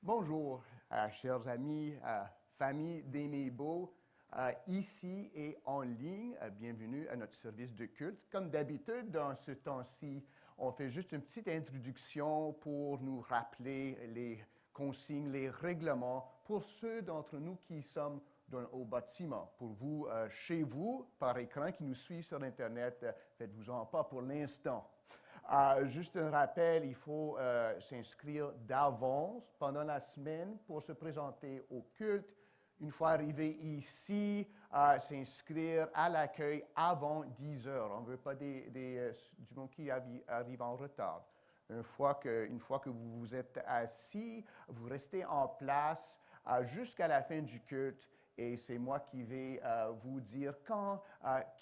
Bonjour, chers amis, famille d'Aimé Beau, ici et en ligne. Bienvenue à notre service de culte. Comme d'habitude, dans ce temps-ci, on fait juste une petite introduction pour nous rappeler les consignes, les règlements pour ceux d'entre nous qui sommes au bâtiment. Pour vous, chez vous, par écran, qui nous suivent sur Internet, faites-vous-en pas pour l'instant. Juste un rappel, il faut s'inscrire d'avance pendant la semaine pour se présenter au culte. Une fois arrivé ici, s'inscrire à l'accueil avant 10 heures. On ne veut pas du monde qui arrive en retard. Une fois que vous vous êtes assis, vous restez en place jusqu'à la fin du culte. Et c'est moi qui vais vous dire quand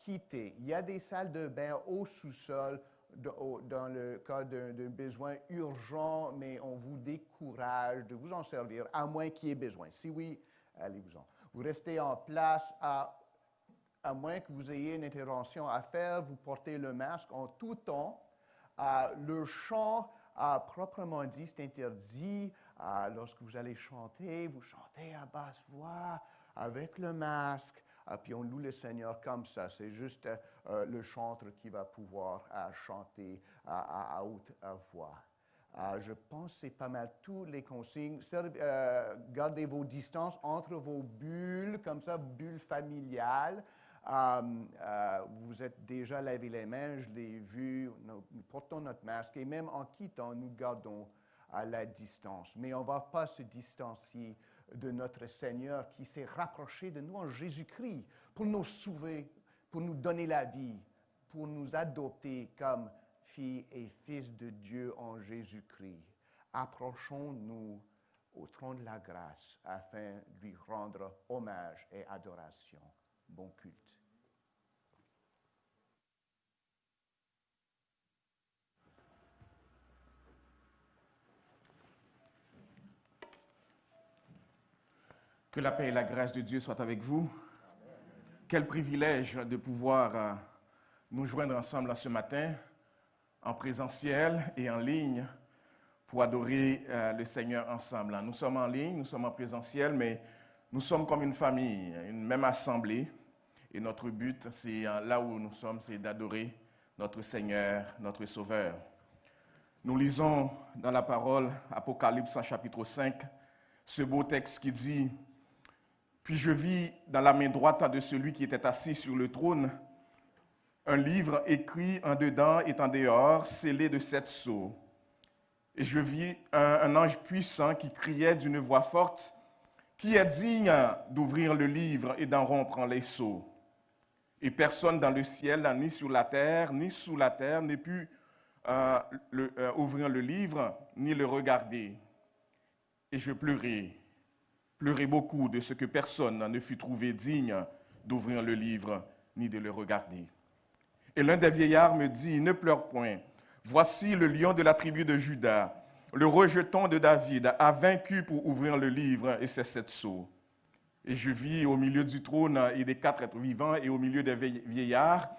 quitter. Il y a des salles de bain au sous-sol dans le cas d'un besoin urgent, mais on vous décourage de vous en servir, à moins qu'il y ait besoin. Si oui, allez-vous-en. Vous restez en place, à moins que vous ayez une intervention à faire, vous portez le masque en tout temps. Le chant, proprement dit, c'est interdit. Lorsque vous allez chanter, vous chantez à basse voix, avec le masque. Puis on loue le Seigneur comme ça. C'est juste le chanteur qui va pouvoir chanter à haute voix. Je pense que c'est pas mal tous les consignes. Gardez vos distances entre vos bulles, comme ça, bulles familiales. Vous êtes déjà lavé les mains, je l'ai vu. Nous portons notre masque et même en quittant, nous gardons à la distance. Mais on ne va pas se distancier de notre Seigneur qui s'est rapproché de nous en Jésus-Christ pour nous sauver, pour nous donner la vie, pour nous adopter comme filles et fils de Dieu en Jésus-Christ. Approchons-nous au trône de la grâce afin de lui rendre hommage et adoration. Bon culte. Que la paix et la grâce de Dieu soient avec vous. Quel privilège de pouvoir nous joindre ensemble ce matin, en présentiel et en ligne, pour adorer le Seigneur ensemble. Nous sommes en ligne, nous sommes en présentiel, mais nous sommes comme une famille, une même assemblée. Et notre but, c'est là où nous sommes, c'est d'adorer notre Seigneur, notre Sauveur. Nous lisons dans la parole Apocalypse chapitre 5, ce beau texte qui dit: Puis je vis dans la main droite de celui qui était assis sur le trône un livre écrit en dedans et en dehors, scellé de 7 sceaux. Et je vis un ange puissant qui criait d'une voix forte: Qui est digne d'ouvrir le livre et d'en rompre les sceaux? Et personne dans le ciel, ni sur la terre, ni sous la terre, n'ait pu ouvrir le livre, ni le regarder. Et je pleurais beaucoup de ce que personne ne fut trouvé digne d'ouvrir le livre ni de le regarder. Et l'un des vieillards me dit: Ne pleure point, voici le lion de la tribu de Juda, le rejeton de David, a vaincu pour ouvrir le livre et ses 7 sceaux. Et je vis au milieu du trône et des 4 êtres vivants et au milieu des vieillards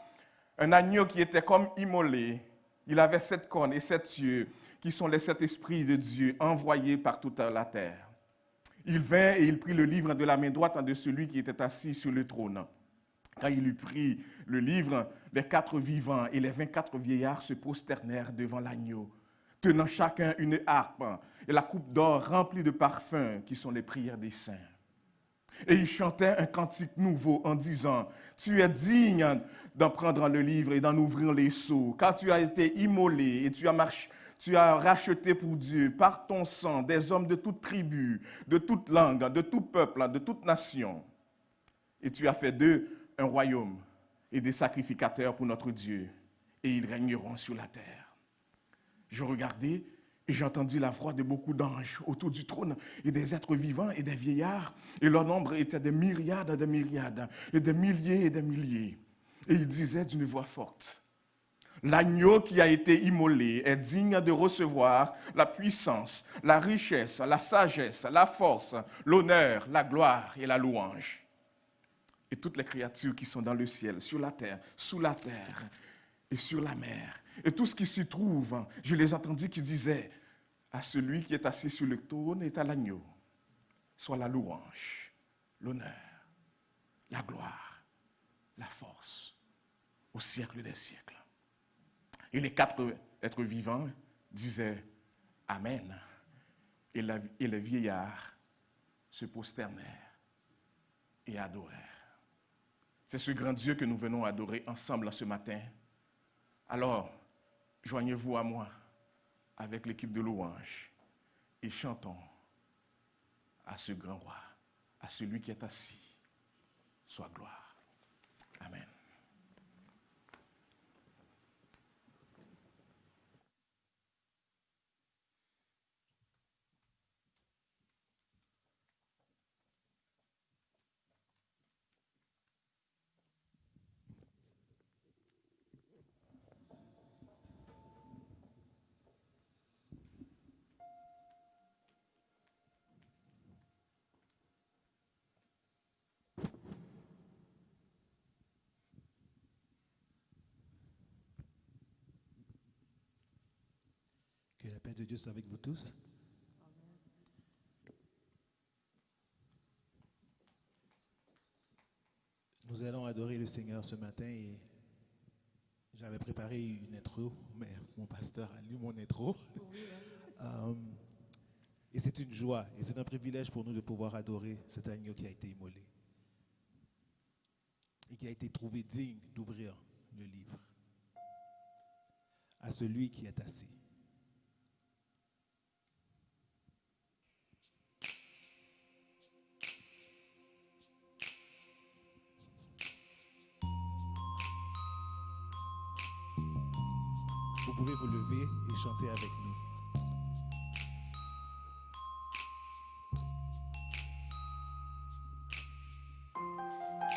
un agneau qui était comme immolé. Il avait 7 cornes et 7 yeux, qui sont les 7 esprits de Dieu envoyés par toute la terre. Il vint et il prit le livre de la main droite de celui qui était assis sur le trône. Quand il eut pris le livre, les 4 vivants et les 24 vieillards se prosternèrent devant l'agneau, tenant chacun une harpe et la coupe d'or remplie de parfums qui sont les prières des saints. Et ils chantaient un cantique nouveau en disant: Tu es digne d'en prendre le livre et d'en ouvrir les sceaux, car tu as été immolé et tu as racheté pour Dieu par ton sang des hommes de toute tribu, de toute langue, de tout peuple, de toute nation. Et tu as fait d'eux un royaume et des sacrificateurs pour notre Dieu, et ils régneront sur la terre. Je regardais et j'ai entendu la voix de beaucoup d'anges autour du trône et des êtres vivants et des vieillards, et leur nombre était des myriades et des milliers. Et ils disaient d'une voix forte: L'agneau qui a été immolé est digne de recevoir la puissance, la richesse, la sagesse, la force, l'honneur, la gloire et la louange. Et toutes les créatures qui sont dans le ciel, sur la terre, sous la terre et sur la mer, et tout ce qui s'y trouve, je les entendis qui disaient: à celui qui est assis sur le trône et à l'agneau, soit la louange, l'honneur, la gloire, la force, au siècle des siècles. Et les quatre êtres vivants disaient Amen. Et les vieillards se prosternèrent et adorèrent. C'est ce grand Dieu que nous venons adorer ensemble ce matin. Alors, joignez-vous à moi avec l'équipe de louanges et chantons à ce grand roi, à celui qui est assis, soit gloire. Amen. Que la paix de Dieu soit avec vous tous. Nous allons adorer le Seigneur ce matin et j'avais préparé une intro, mais mon pasteur a lu mon intro. Et c'est une joie et c'est un privilège pour nous de pouvoir adorer cet agneau qui a été immolé et qui a été trouvé digne d'ouvrir le livre à celui qui est assis. Vous pouvez vous lever et chanter avec nous.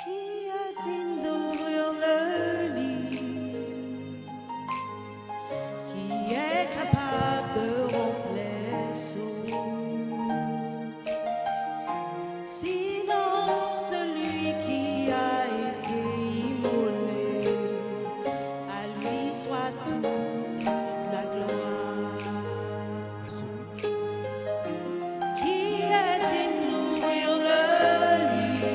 Qui est digne d'ouvrir le livre? Qui est capable de rompre les sceaux? Sinon celui qui a été immolé, à lui soit toute la gloire. À celui Qui est digne d'ouvrir le livre?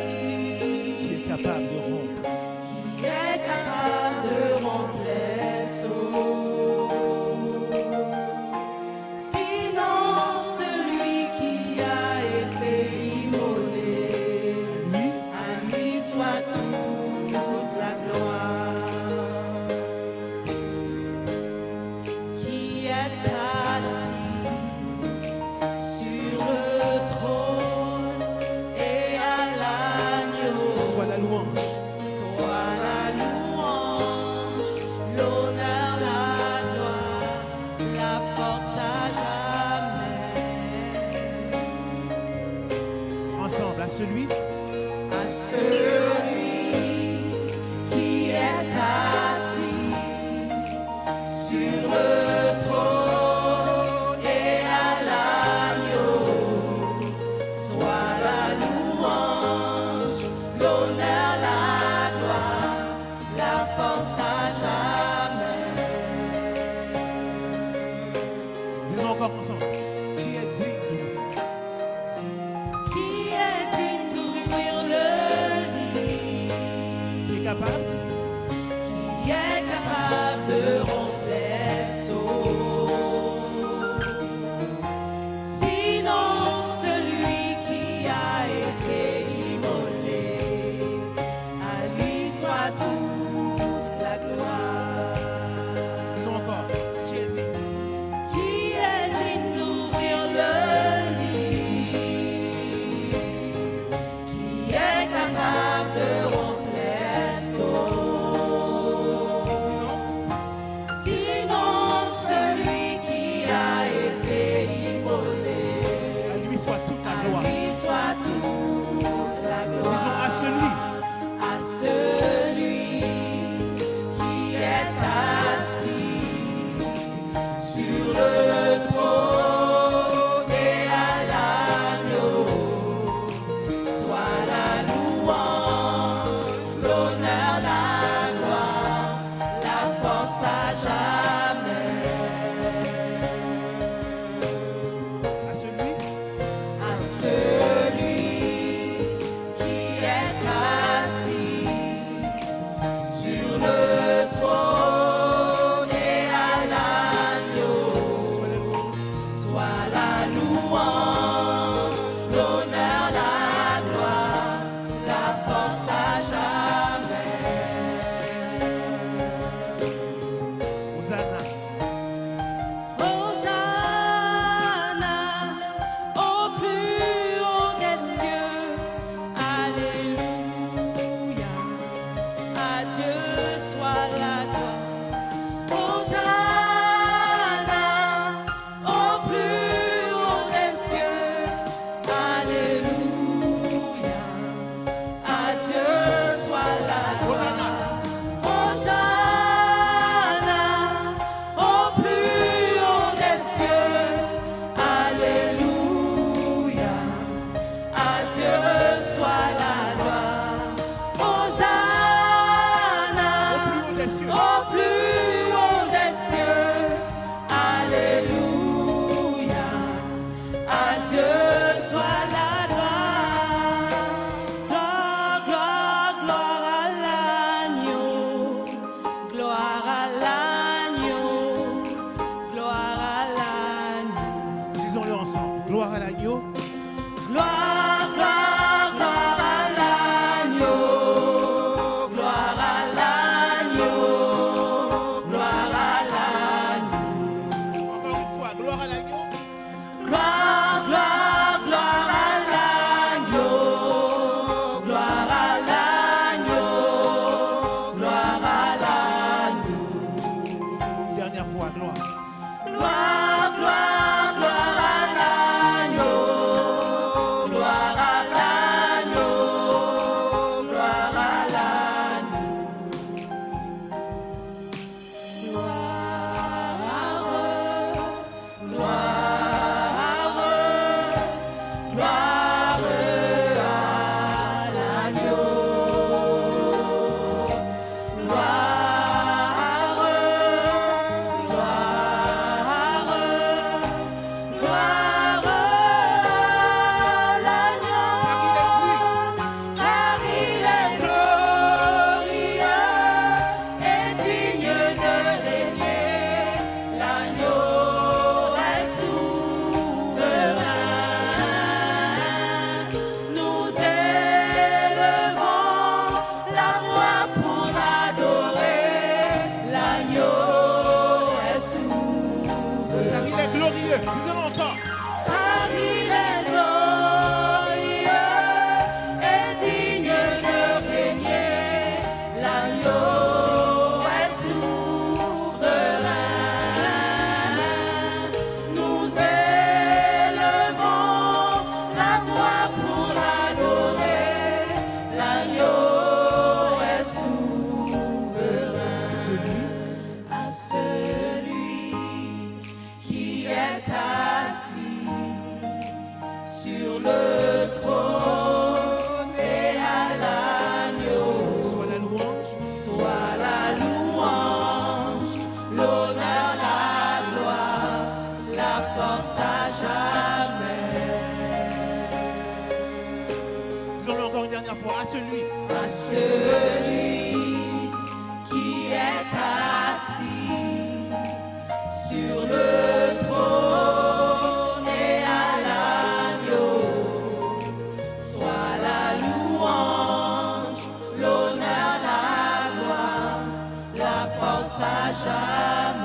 qui est capable de rompre Qui est capable de rompre les sceaux? Sinon celui qui a été immolé, lui à lui soit toute la gloire. Qui est assis sur le trône et à l'agneau, soit la louange, soit la louange, l'honneur, la gloire, la force à jamais. ensemble à celui À celui qui est assis sur le trône et à l'agneau, soit la louange, l'honneur, la gloire, la force à jamais. disons encore ensemble, qui est digne Qui est digne d'ouvrir le livre? qui est capable Qui est capable de rompre les sceaux? Sinon celui qui a été immolé, à lui soit toute la gloire. disons encore, qui est digne Qui est digne d'ouvrir le livre? Qui est capable de rompre les sceaux? Sinon celui qui a été immolé, à lui soit toute la à gloire. lui soit toute la gloire. Disons à celui À celui qui est assis sur le trône et à l'agneau, soit la louange, l'honneur, la gloire, la force à jamais. l'agneau. Gloire, gloire, gloire à l'agneau. Gloire à l'agneau. Gloire à l'agneau. Encore une fois, gloire à l'agneau. Gloire, gloire, gloire à l'agneau. Gloire à l'agneau. Gloire à l'agneau. Dernière fois, gloire. Gloire, gloire, gloire à l'agneau. Gloire à l'agneau. Gloire à l'agneau. Gloire, gloire, gloire à l'agneau. Gloire, gloire à l'agneau. Car il est glorieux et digne de régner. L'agneau est souverain. Nous élevons la voix pour l'adorer. L'agneau est souverain. Car il est glorieux. Disons-le encore. Car il est glorieux et digne de régner. L'agneau est souverain. Nous élevons la voix pour l'adorer. L'agneau est souverain. À celui qui est assis sur le trône et à l'agneau. Soit la louange. Soit la louange, l'honneur, la gloire, la force à jamais. Disons-le encore une dernière fois. À celui. À celui qui est assis sur le trône et à l'agneau, soit la louange, l'honneur, la gloire, la force à jamais.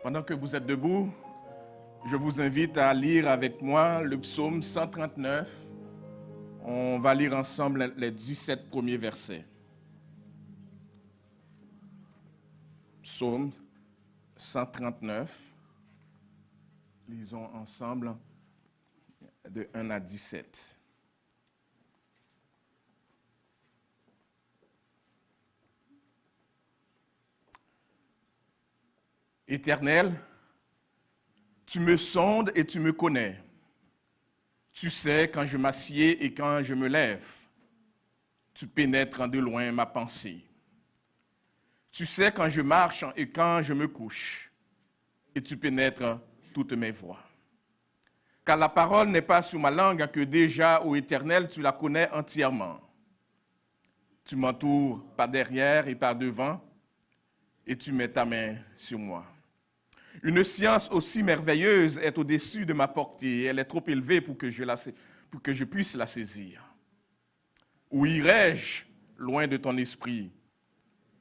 Pendant que vous êtes debout, je vous invite à lire avec moi le psaume 139. On va lire ensemble les 17 premiers versets. Psaume 139. Lisons ensemble de 1 à 17. Éternel, tu me sondes et tu me connais. Tu sais quand je m'assieds et quand je me lève. Tu pénètres de loin ma pensée. Tu sais quand je marche et quand je me couche. Et tu pénètres toutes mes voies. Car la parole n'est pas sur ma langue que déjà, ô Éternel, tu la connais entièrement. Tu m'entoures par derrière et par devant, et tu mets ta main sur moi. Une science aussi merveilleuse est au-dessus de ma portée. Elle est trop élevée pour que je puisse la saisir. Où irai-je loin de ton esprit?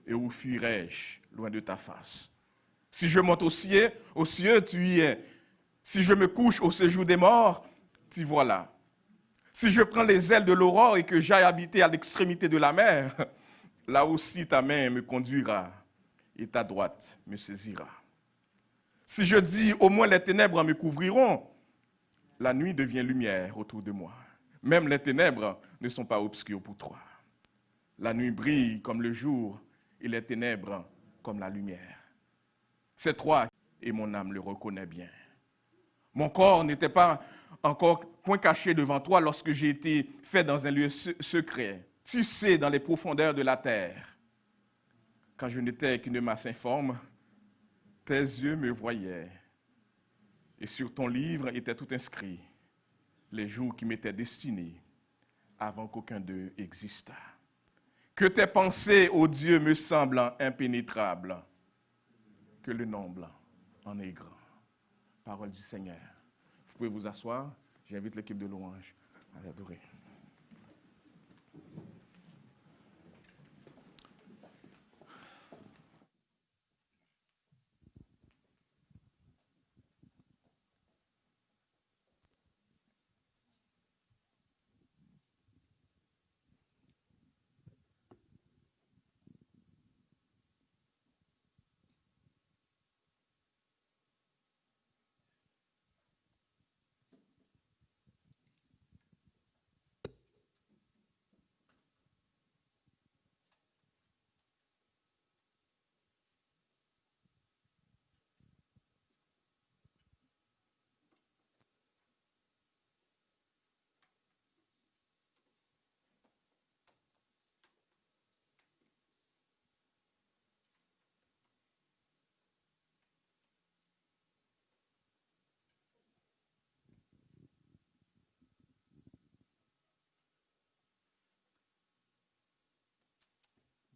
Et où fuirai-je loin de ta face? Si je monte aux cieux, tu y es. Si je me couche au séjour des morts, t'y voilà. Si je prends les ailes de l'aurore et que j'aille habiter à l'extrémité de la mer, là aussi ta main me conduira et ta droite me saisira. Si je dis, au moins les ténèbres me couvriront, la nuit devient lumière autour de moi. Même les ténèbres ne sont pas obscures pour toi. La nuit brille comme le jour et les ténèbres comme la lumière. C'est toi et mon âme le reconnaît bien. Mon corps n'était pas encore point caché devant toi lorsque j'ai été fait dans un lieu secret, tissé dans les profondeurs de la terre. Quand je n'étais qu'une masse informe, tes yeux me voyaient, et sur ton livre était tout inscrit. les jours qui m'étaient destinés avant qu'aucun d'eux existât. Que tes pensées, ô Dieu, me semblent impénétrables, que le nombre en est grand. Parole du Seigneur. Vous pouvez vous asseoir. J'invite l'équipe de louange à l'adorer.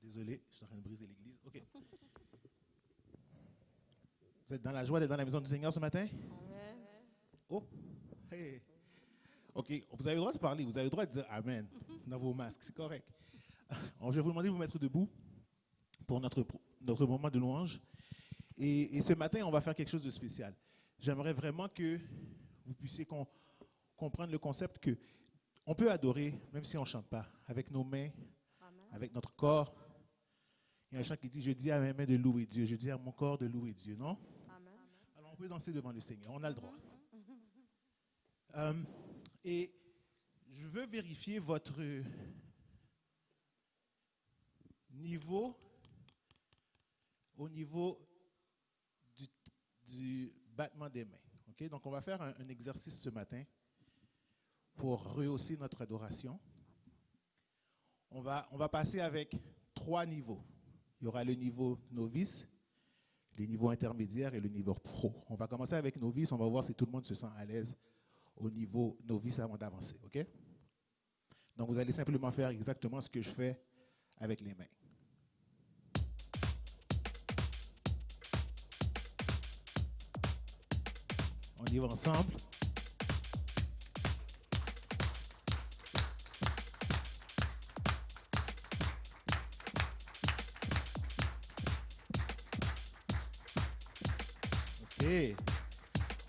Désolé, je suis en train de briser l'église. OK. Vous êtes dans la joie d'être dans la maison du Seigneur ce matin? Amen. Oh, hey. OK, vous avez le droit de parler, vous avez le droit de dire Amen dans vos masques, c'est correct. Alors, je vais vous demander de vous mettre debout pour notre moment de louange. Et ce matin, on va faire quelque chose de spécial. J'aimerais vraiment que vous puissiez comprendre le concept que on peut adorer, même si on ne chante pas, avec nos mains, Amen. Avec notre corps. Il y a un chant qui dit, je dis à mes mains de louer Dieu, je dis à mon corps de louer Dieu, non? Amen. Alors on peut danser devant le Seigneur, on a le droit. Et je veux vérifier votre niveau au niveau du battement des mains. Okay? Donc on va faire un exercice ce matin pour rehausser notre adoration. On va passer avec 3 niveaux. Il y aura le niveau novice, le niveau intermédiaire et le niveau pro. On va commencer avec novice, on va voir si tout le monde se sent à l'aise au niveau novice avant d'avancer. OK? Donc vous allez simplement faire exactement ce que je fais avec les mains. On y va ensemble.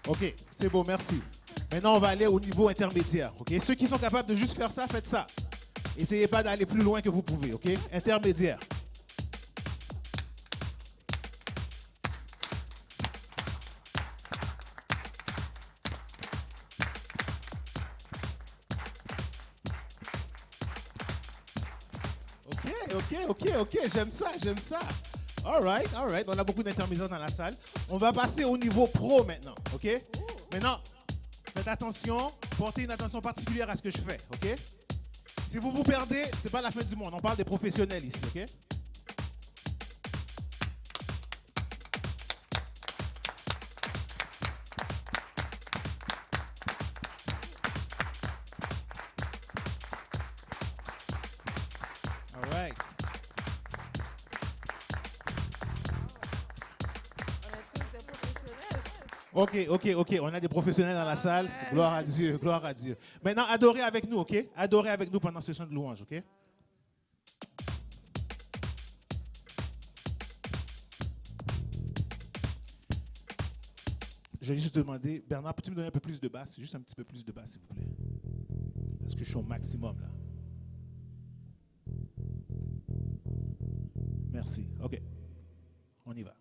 OK, c'est beau, merci. Maintenant, on va aller au niveau intermédiaire. OK? Ceux qui sont capables de juste faire ça, faites ça. Essayez pas d'aller plus loin que vous pouvez. OK? Intermédiaire. OK, j'aime ça. All right. On a beaucoup d'intermédiaires dans la salle. On va passer au niveau pro maintenant, OK? Maintenant, faites attention, portez une attention particulière à ce que je fais, OK? Si vous vous perdez, c'est pas la fin du monde. On parle des professionnels ici, OK? All right. OK. On a des professionnels dans la salle. Gloire à Dieu. Maintenant, adorez avec nous, OK? Adorez avec nous pendant ce chant de louange, OK? Je vais juste demander, Bernard, peux-tu me donner un peu plus de basse? Juste un petit peu plus de basse, s'il vous plaît. Parce que je suis au maximum, là. Merci. OK. On y va.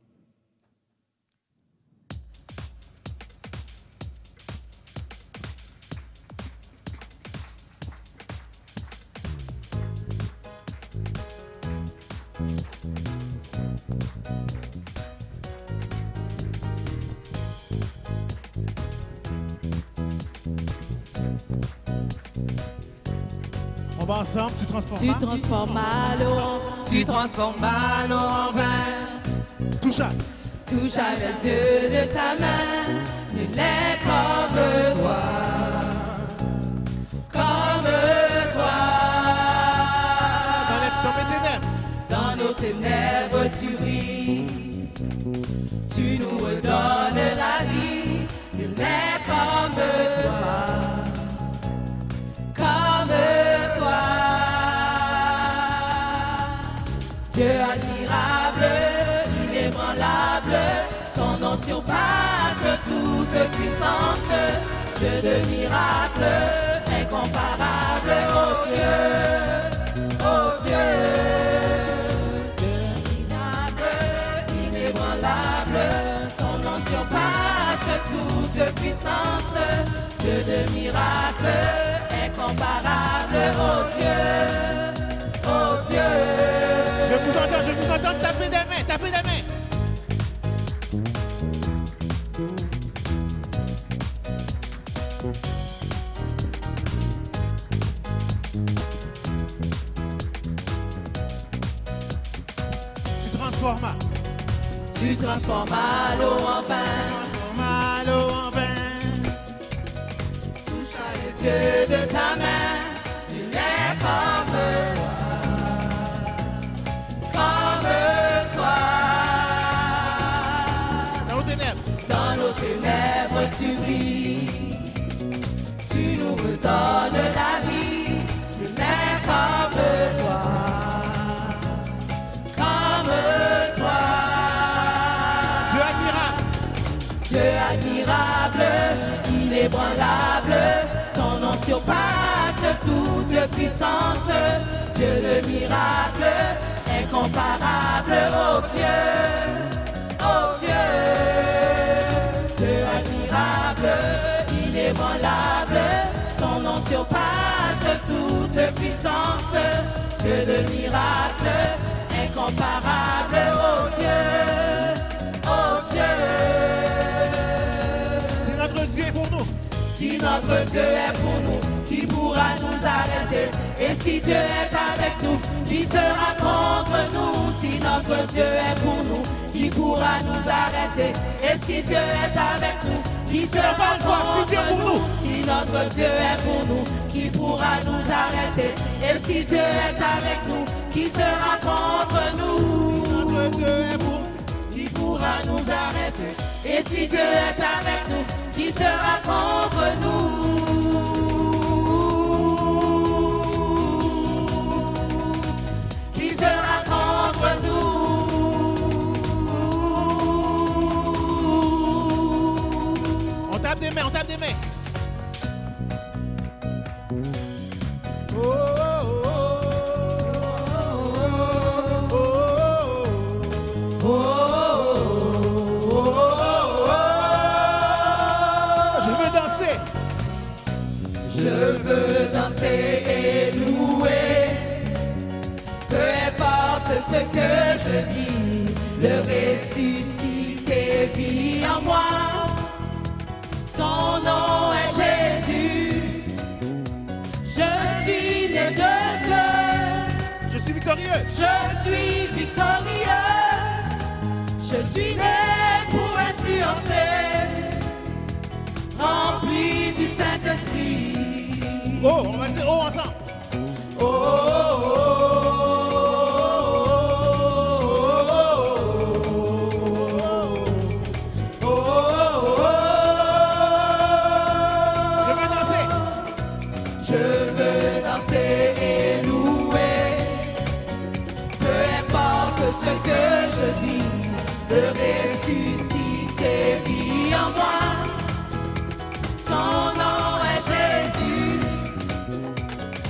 On va ensemble, tu transformes mal l'eau en vin. Touche à les yeux de ta main, nul n'est comme toi. nom surpasse toute puissance. Dieu de miracles, incomparable, oh Dieu, oh Dieu. Inébranlable, ton nom surpasse toute puissance. Dieu de miracles, incomparable, oh Dieu, oh Dieu. Je vous entends taper des mains, taper des mains. Tu transformes l'eau en vin. Touche les yeux de ta main. Tu n'es comme toi. Dans nos ténèbres tu brilles. Tu nous redonnes la vie. Tu n'es comme toi. Dieu admirable, inébranlable, ton nom surpasse toute puissance. Dieu de miracle, incomparable, oh Dieu, oh Dieu. Dieu admirable, inébranlable, ton nom surpasse toute puissance. Dieu de miracle, incomparable, oh Dieu, oh Dieu. Dieu est pour nous. Si notre Dieu est pour nous, qui pourra nous arrêter? Et si Dieu est avec nous, qui sera contre nous? Si notre Dieu est pour nous, qui pourra nous arrêter? Et si Dieu est avec nous, qui sera contre nous? Si notre Dieu est pour nous, qui pourra nous arrêter? Et si Dieu est avec nous, qui sera contre nous? Notre Dieu est pour nous, qui pourra nous arrêter? Et si Dieu est avec nous, qui sera contre nous? Qui sera contre nous? On tape des mains, on tape des mains. Je veux danser et louer, peu importe ce que je vis, le ressuscité vit en moi. Son nom est Jésus, je suis né de Dieu. Je suis victorieux. Je suis victorieux, je suis né pour influencer, rempli du Saint-Esprit. Oh, on va dire oh ensemble. Oh, oh, oh, oh, oh, je veux danser. Je veux danser et louer, peu importe ce que je vis, le ressuscité vit en moi. Son nom est Jésus,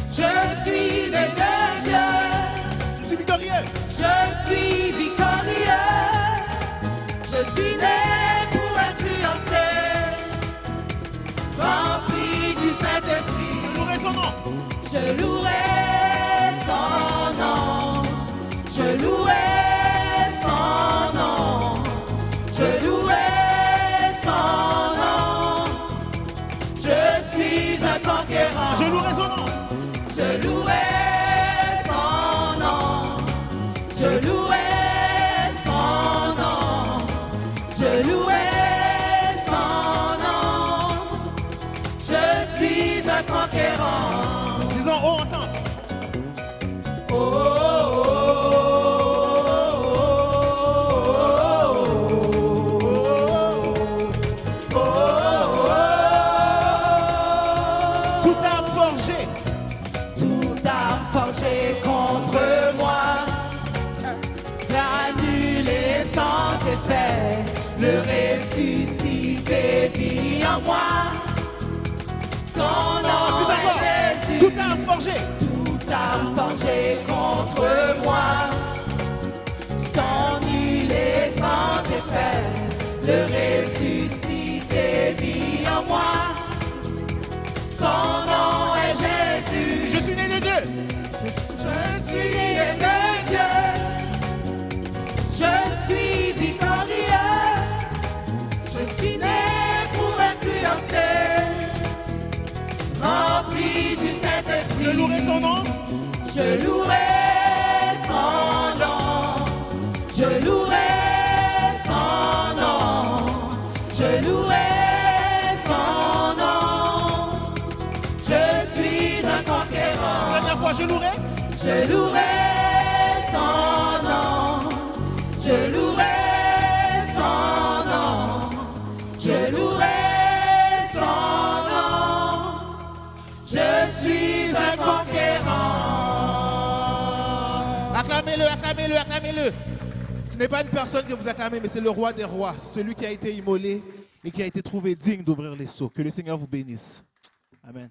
je suis né de Dieu. Je suis victorieux. Je suis victorieux, je suis né pour influencer, rempli du Saint-Esprit. Je louerai son nom. Je louerai son nom, je louerai son nom, je louerai son nom. Je suis un conquérant. Je louerai son nom. Je louerai son nom. Je louerai son nom. Je louerai son nom. Je suis un conquérant. Disons oh ensemble. Oh, oh, oh, oh, oh, oh. Toute arme forgée. Toute arme forgée contre moi sera annulée sans effet. Le ressuscité vit en moi. Son nom est Jésus. Toute arme forgée. Toute arme forgée contre moi. Sans nul et sans effet. Le ressuscité vit en moi. Son nom est Jésus. Je suis né de Dieu. Je suis né de Dieu. Je suis victorieux. Je suis né pour influencer. Rempli du Saint-Esprit. Je louerai son nom. Je louerai son nom. Je louerai son nom. Je louerai son nom. Je suis un conquérant. Dernière fois, je louerai. Je louerai son nom. Je louerai son nom. Je louerai son nom. Je suis un conquérant. Acclamez-le, acclamez-le, acclamez-le. Ce n'est pas une personne que vous acclamez, mais c'est le roi des rois, celui qui a été immolé et qui a été trouvé digne d'ouvrir les sceaux. Que le Seigneur vous bénisse. Amen.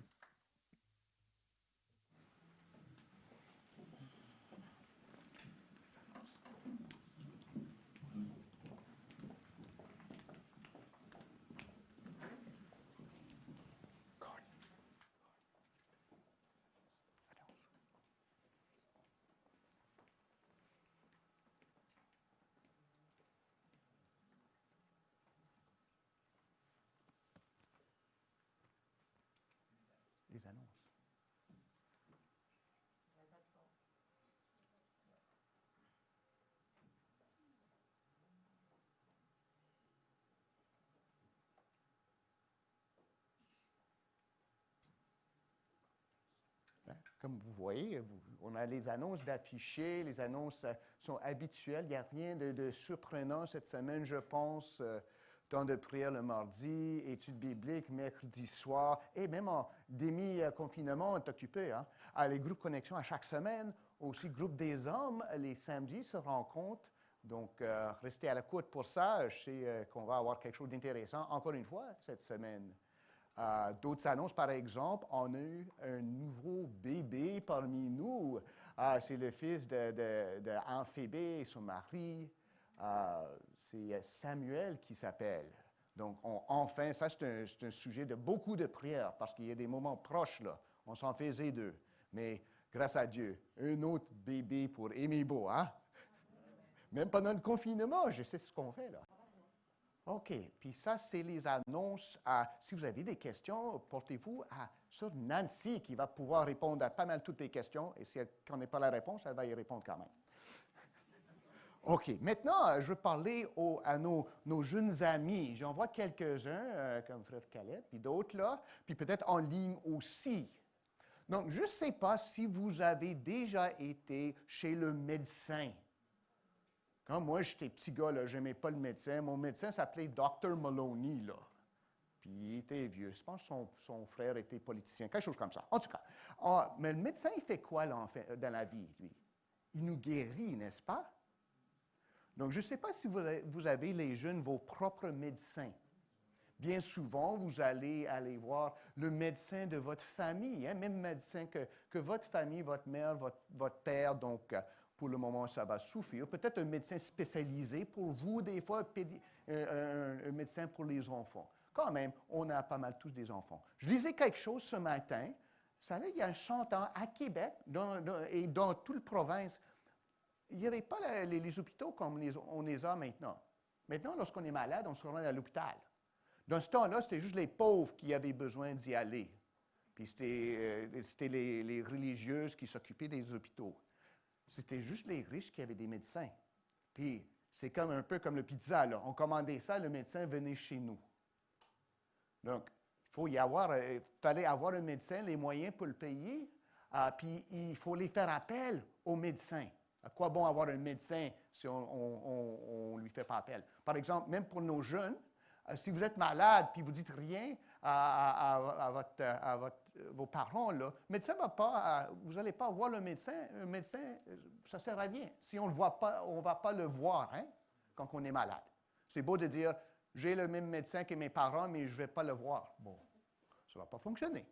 Les annonces. Comme vous voyez, on a les annonces d'affichés, les annonces sont habituelles. Il n'y a rien de surprenant cette semaine, je pense. Temps de prière le mardi, études bibliques mercredi soir, et même en demi-confinement, on est occupé. Hein? Les groupes connexion à chaque semaine, aussi groupe des hommes, les samedis se rencontrent. Donc, restez à l'écoute pour ça. Je sais qu'on va avoir quelque chose d'intéressant, encore une fois, cette semaine. D'autres annonces, par exemple, on a eu un nouveau bébé parmi nous. C'est le fils d'Amphibée et son mari. C'est Samuel qui s'appelle. Donc, enfin, ça, c'est un sujet de beaucoup de prières parce qu'il y a des moments proches, là. On s'en faisait deux. Mais, grâce à Dieu, un autre bébé pour aimer beau, hein? Même pendant le confinement, je sais ce qu'on fait, là. OK. Puis ça, c'est les annonces. Si vous avez des questions, portez-vous sur Nancy qui va pouvoir répondre à pas mal toutes les questions. Et si elle ne connaît pas la réponse, elle va y répondre quand même. OK. Maintenant, je veux parler à nos jeunes amis. J'en vois quelques-uns, comme Frère Caleb, puis d'autres là, puis peut-être en ligne aussi. Donc, je ne sais pas si vous avez déjà été chez le médecin. Quand moi, j'étais petit gars, je n'aimais pas le médecin. Mon médecin s'appelait Dr. Maloney, là. Puis il était vieux. Je pense que son frère était politicien, quelque chose comme ça. En tout cas. Mais le médecin, il fait quoi là, dans la vie, lui? Il nous guérit, n'est-ce pas? Donc, je ne sais pas si vous avez, les jeunes, vos propres médecins. Bien souvent, vous allez voir le médecin de votre famille, hein, même médecin que votre famille, votre mère, votre père. Donc, pour le moment, ça va suffire. Peut-être un médecin spécialisé pour vous, des fois, un médecin pour les enfants. Quand même, on a pas mal tous des enfants. Je lisais quelque chose ce matin. Il y a un chanteur à Québec et dans toute la province. Il n'y avait pas les hôpitaux comme on les a maintenant. Maintenant, lorsqu'on est malade, on se rend à l'hôpital. Dans ce temps-là, c'était juste les pauvres qui avaient besoin d'y aller. Puis c'était les religieuses qui s'occupaient des hôpitaux. C'était juste les riches qui avaient des médecins. Puis c'est un peu comme le pizza, là. On commandait ça, le médecin venait chez nous. Donc, il fallait avoir un médecin, les moyens pour le payer, puis il faut les faire appel aux médecins. À quoi bon avoir un médecin si on ne lui fait pas appel? Par exemple, même pour nos jeunes, si vous êtes malade puis vous ne dites rien à vos parents, là, le médecin va pas, vous n'allez pas voir le médecin. Un médecin, ça ne sert à rien. Si on ne le voit pas, on ne va pas le voir, hein, quand on est malade. C'est beau de dire, j'ai le même médecin que mes parents, mais je ne vais pas le voir. Bon, ça ne va pas fonctionner.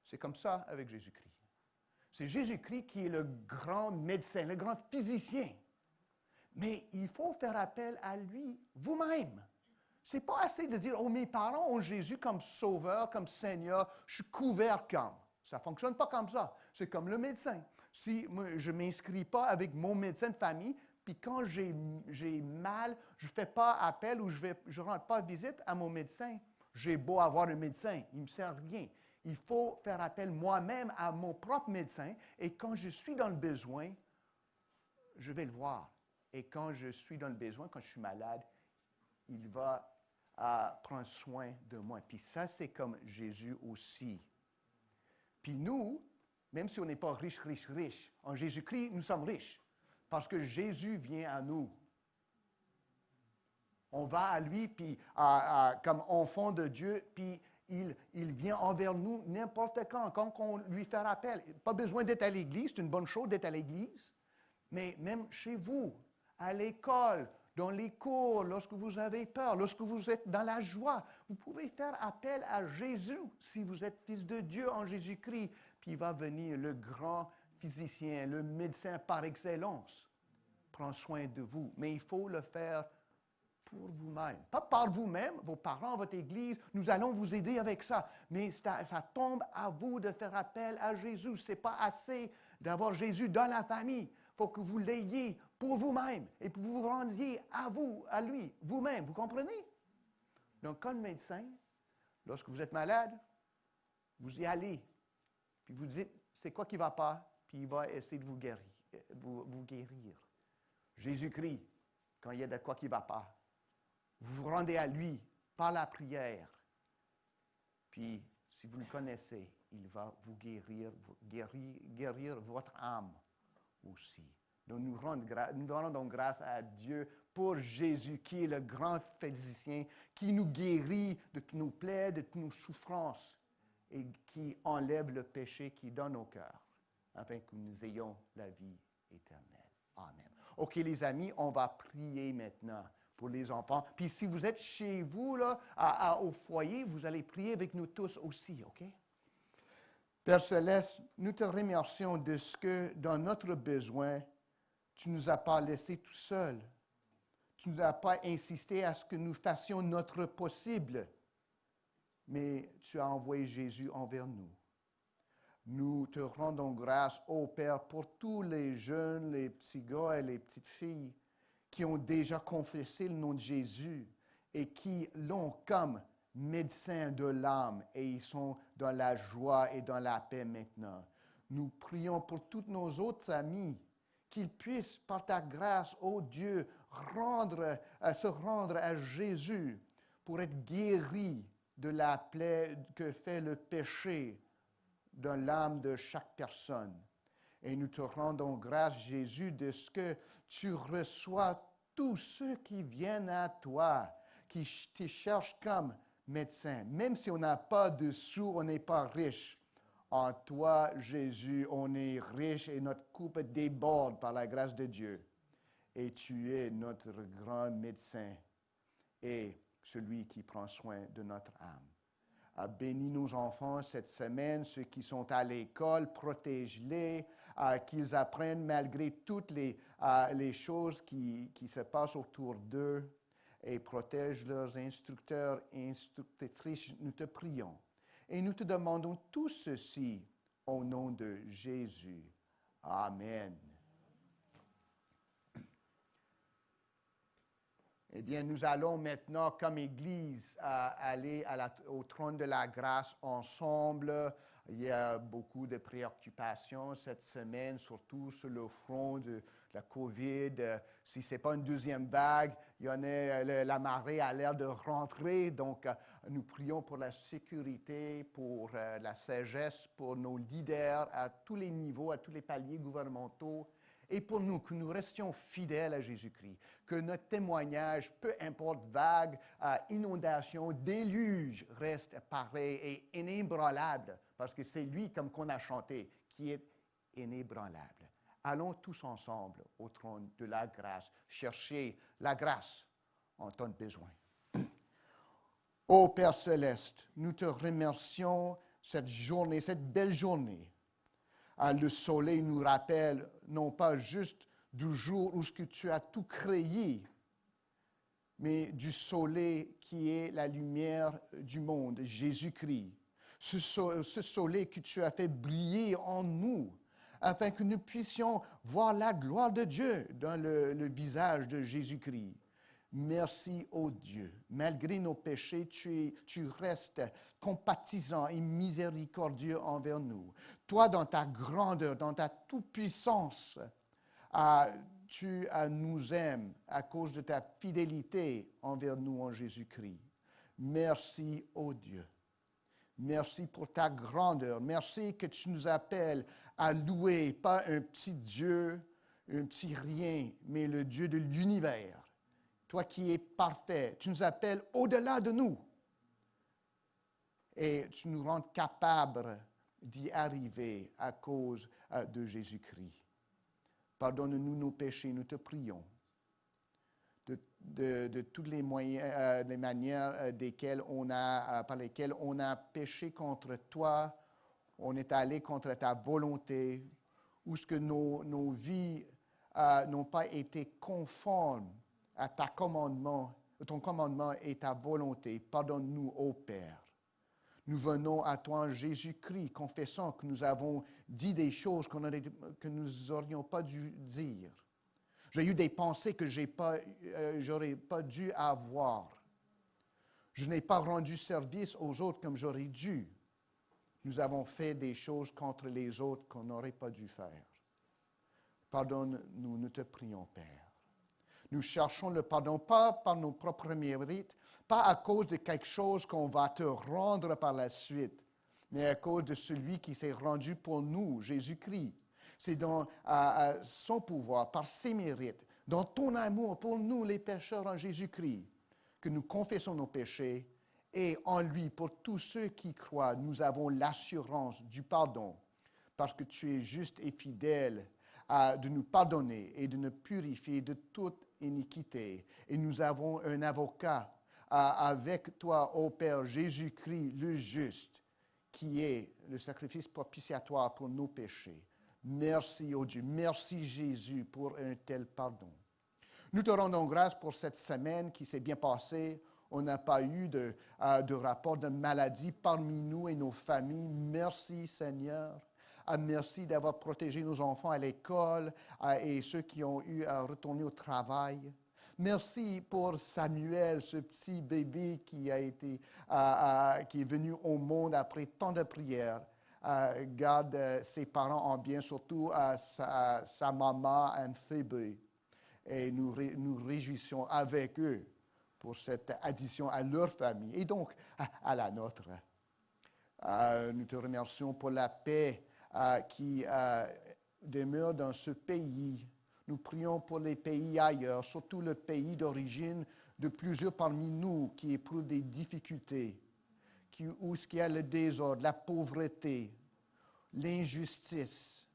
C'est comme ça avec Jésus-Christ. C'est Jésus-Christ qui est le grand médecin, le grand physicien. Mais il faut faire appel à lui vous-même. Ce n'est pas assez de dire, oh, mes parents ont Jésus comme sauveur, comme Seigneur, je suis couvert comme. Ça ne fonctionne pas comme ça. C'est comme le médecin. Si moi, je ne m'inscris pas avec mon médecin de famille, puis quand j'ai mal, je ne fais pas appel ou je ne rends pas visite à mon médecin. J'ai beau avoir un médecin, il ne me sert à rien. Il faut faire appel moi-même à mon propre médecin et quand je suis dans le besoin, je vais le voir. Et quand je suis dans le besoin, quand je suis malade, il va prendre soin de moi. Puis ça, c'est comme Jésus aussi. Puis nous, même si on n'est pas riche, en Jésus-Christ, nous sommes riches. Parce que Jésus vient à nous. On va à lui, puis comme enfant de Dieu, puis il vient envers nous n'importe quand on lui fait appel. Pas besoin d'être à l'église, c'est une bonne chose d'être à l'église, mais même chez vous, à l'école, dans les cours, lorsque vous avez peur, lorsque vous êtes dans la joie, vous pouvez faire appel à Jésus si vous êtes fils de Dieu en Jésus-Christ, puis il va venir le grand physicien, le médecin par excellence, prend soin de vous. Mais il faut le faire pour vous-même. Pas par vous-même, vos parents, votre Église, nous allons vous aider avec ça. Mais ça tombe à vous de faire appel à Jésus. Ce n'est pas assez d'avoir Jésus dans la famille. Il faut que vous l'ayez pour vous-même et que vous vous rendiez à vous, à lui, vous-même. Vous comprenez? Donc, comme médecin, lorsque vous êtes malade, vous y allez. Puis vous dites, c'est quoi qui ne va pas? Puis il va essayer de vous guérir. Jésus-Christ, quand il y a de quoi qui ne va pas, vous vous rendez à lui par la prière. Puis, si vous le connaissez, il va vous guérir votre âme aussi. Donc, nous rendons grâce à Dieu pour Jésus, qui est le grand physicien, qui nous guérit de toutes nos plaies, de toutes nos souffrances, et qui enlève le péché qui est dans nos cœurs, afin que nous ayons la vie éternelle. Amen. OK, les amis, on va prier maintenant pour les enfants. Puis si vous êtes chez vous, là, au foyer, vous allez prier avec nous tous aussi, OK? Père Céleste, nous te remercions de ce que, dans notre besoin, tu ne nous as pas laissés tout seuls. Tu ne nous as pas insisté à ce que nous fassions notre possible, mais tu as envoyé Jésus envers nous. Nous te rendons grâce, ô Père, pour tous les jeunes, les petits gars et les petites filles qui ont déjà confessé le nom de Jésus et qui l'ont comme médecin de l'âme et ils sont dans la joie et dans la paix maintenant. Nous prions pour tous nos autres amis qu'ils puissent, par ta grâce, ô Dieu, se rendre à Jésus pour être guéris de la plaie que fait le péché dans l'âme de chaque personne. Et nous te rendons grâce, Jésus, de ce que tu reçois tous ceux qui viennent à toi, qui te cherchent comme médecin. Même si on n'a pas de sous, on n'est pas riche. En toi, Jésus, on est riche et notre coupe déborde par la grâce de Dieu. Et tu es notre grand médecin et celui qui prend soin de notre âme. Bénis nos enfants cette semaine, ceux qui sont à l'école, protège-les, qu'ils apprennent malgré toutes les choses qui se passent autour d'eux et protège leurs instructeurs et instructrices. Nous te prions. Et nous te demandons tout ceci au nom de Jésus. Amen. Eh bien, nous allons maintenant, comme Église, aller au trône de la grâce ensemble. Il y a beaucoup de préoccupations cette semaine, surtout sur le front de la COVID. Si ce n'est pas une deuxième vague, la marée a l'air de rentrer. Donc, nous prions pour la sécurité, pour la sagesse, pour nos leaders à tous les niveaux, à tous les paliers gouvernementaux. Et pour nous, que nous restions fidèles à Jésus-Christ, que notre témoignage, peu importe vague, inondation, déluge, reste pareil et inébranlable, parce que c'est lui, comme qu'on a chanté, qui est inébranlable. Allons tous ensemble au trône de la grâce, chercher la grâce en temps de besoin. Ô Père céleste, nous te remercions cette journée, cette belle journée. Le soleil nous rappelle non pas juste du jour où tu as tout créé, mais du soleil qui est la lumière du monde, Jésus-Christ. Ce soleil que tu as fait briller en nous, afin que nous puissions voir la gloire de Dieu dans le visage de Jésus-Christ. Merci, ô Dieu. Malgré nos péchés, tu restes compatissant et miséricordieux envers nous. Toi, dans ta grandeur, dans ta toute-puissance, tu nous aimes à cause de ta fidélité envers nous en Jésus-Christ. Merci, ô Dieu. Merci pour ta grandeur. Merci que tu nous appelles à louer, pas un petit Dieu, un petit rien, mais le Dieu de l'univers. Toi qui es parfait, tu nous appelles au-delà de nous. Et tu nous rends capables d'y arriver à cause de Jésus-Christ. Pardonne-nous nos péchés, nous te prions. De toutes les moyens, les manières par lesquelles on a péché contre toi, on est allé contre ta volonté, ou ce que nos vies n'ont pas été conformes à ton commandement et ta volonté. Pardonne-nous, ô Père. Nous venons à toi en Jésus-Christ, confessant que nous avons dit des choses que nous n'aurions pas dû dire. J'ai eu des pensées que j'aurais pas dû avoir. Je n'ai pas rendu service aux autres comme j'aurais dû. Nous avons fait des choses contre les autres qu'on n'aurait pas dû faire. Pardonne-nous, nous te prions, Père. Nous cherchons le pardon, pas par nos propres mérites, pas à cause de quelque chose qu'on va te rendre par la suite, mais à cause de celui qui s'est rendu pour nous, Jésus-Christ. C'est dans son pouvoir, par ses mérites, dans ton amour pour nous, les pécheurs en Jésus-Christ, que nous confessons nos péchés et en lui, pour tous ceux qui croient, nous avons l'assurance du pardon, parce que tu es juste et fidèle de nous pardonner et de nous purifier de toute iniquité. Et nous avons un avocat avec toi, ô Père Jésus-Christ, le juste, qui est le sacrifice propitiatoire pour nos péchés. Merci, ô Dieu. Merci, Jésus, pour un tel pardon. Nous te rendons grâce pour cette semaine qui s'est bien passée. On n'a pas eu de rapport de maladie parmi nous et nos familles. Merci, Seigneur. Merci d'avoir protégé nos enfants à l'école et ceux qui ont eu à retourner au travail. Merci pour Samuel, ce petit bébé qui est venu au monde après tant de prières. Garde ses parents en bien, surtout sa maman, Anne-Phébé. Et nous réjouissons avec eux pour cette addition à leur famille et donc à la nôtre. Nous te remercions pour la paix qui demeure dans ce pays. Nous prions pour les pays ailleurs, surtout le pays d'origine de plusieurs parmi nous qui éprouvent des difficultés, où il y a le désordre, la pauvreté, l'injustice.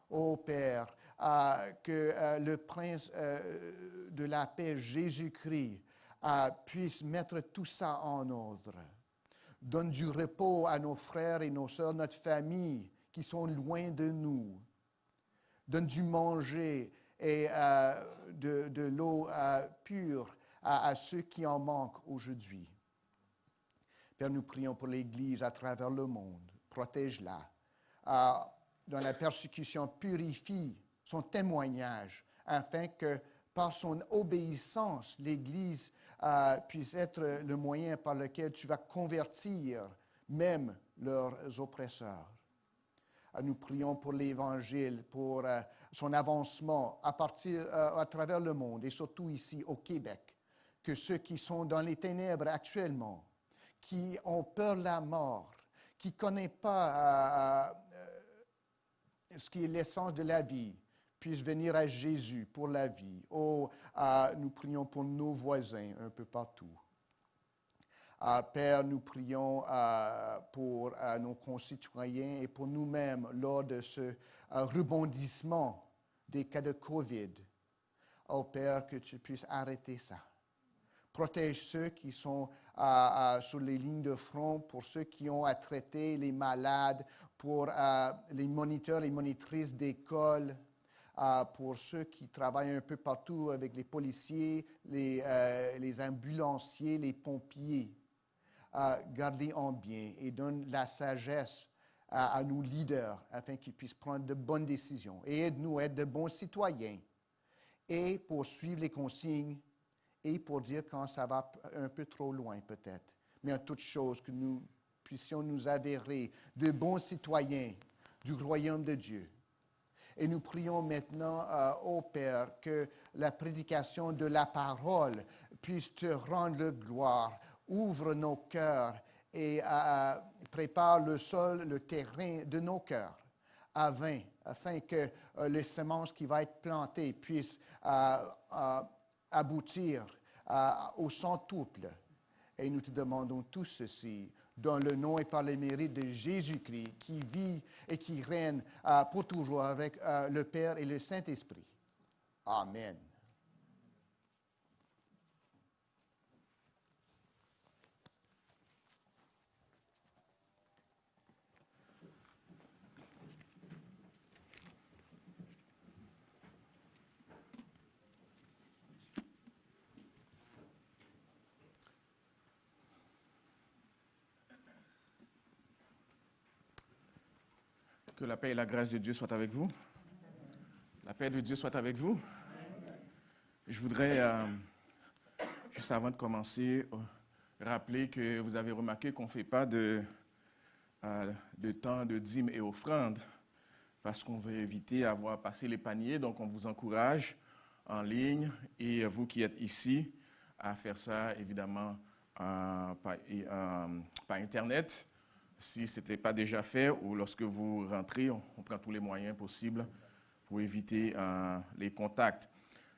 Ô Père, que le Prince de la paix, Jésus-Christ, puisse mettre tout ça en ordre. Donne du repos à nos frères et nos sœurs, notre famille, qui sont loin de nous. Donne du manger et de l'eau pure à ceux qui en manquent aujourd'hui. Père, nous prions pour l'Église à travers le monde. Protège-la. Dans la persécution, purifie son témoignage afin que par son obéissance, l'Église puisse être le moyen par lequel tu vas convertir même leurs oppresseurs. Nous prions pour l'Évangile, pour son avancement à travers le monde et surtout ici au Québec, que ceux qui sont dans les ténèbres actuellement, qui ont peur de la mort, qui ne connaissent pas ce qui est l'essence de la vie, puissent venir à Jésus pour la vie. Nous prions pour nos voisins un peu partout. Père, nous prions pour nos concitoyens et pour nous-mêmes lors de ce rebondissement des cas de COVID. Père, que tu puisses arrêter ça. protège ceux qui sont sur les lignes de front, pour ceux qui ont à traiter les malades, pour les moniteurs et monitrices d'école, pour ceux qui travaillent un peu partout avec les policiers, les ambulanciers, les pompiers. Gardez en bien et donne la sagesse à nos leaders afin qu'ils puissent prendre de bonnes décisions. Et aide-nous à être de bons citoyens et pour suivre les consignes et pour dire quand ça va un peu trop loin peut-être. Mais en toute chose, que nous puissions nous avérer de bons citoyens du royaume de Dieu. Et nous prions maintenant, ô Père, que la prédication de la parole puisse te rendre gloire. Ouvre nos cœurs et prépare le sol, le terrain de nos cœurs afin que les semences qui vont être plantées puissent aboutir au centuple. Et nous te demandons tout ceci dans le nom et par les mérites de Jésus-Christ qui vit et qui règne pour toujours avec le Père et le Saint-Esprit. Amen. Que la paix et la grâce de Dieu soient avec vous. La paix de Dieu soit avec vous. Je voudrais, juste avant de commencer, rappeler que vous avez remarqué qu'on ne fait pas de temps de dîmes et offrandes parce qu'on veut éviter d'avoir passé les paniers. Donc, on vous encourage en ligne et vous qui êtes ici à faire ça, évidemment, par Internet. Si ce n'était pas déjà fait ou lorsque vous rentrez, on prend tous les moyens possibles pour éviter les contacts.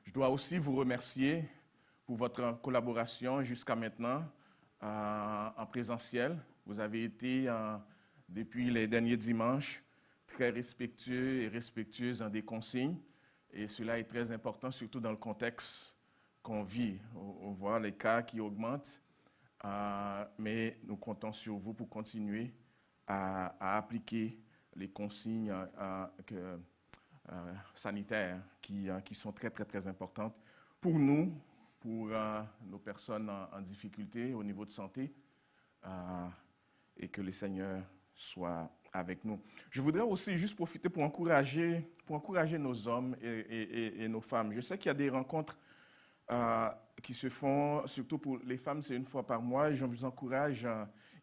Je dois aussi vous remercier pour votre collaboration jusqu'à maintenant en présentiel. Vous avez été, depuis les derniers dimanches, très respectueux et respectueuses des consignes. Et cela est très important, surtout dans le contexte qu'on vit. On voit les cas qui augmentent. Mais nous comptons sur vous pour continuer à appliquer les consignes sanitaires qui sont très, très, très importantes pour nous, pour nos personnes en difficulté au niveau de santé, et que le Seigneur soit avec nous. Je voudrais aussi juste profiter pour encourager nos hommes et nos femmes. Je sais qu'il y a des rencontres qui se font, surtout pour les femmes, c'est une fois par mois. Je vous encourage,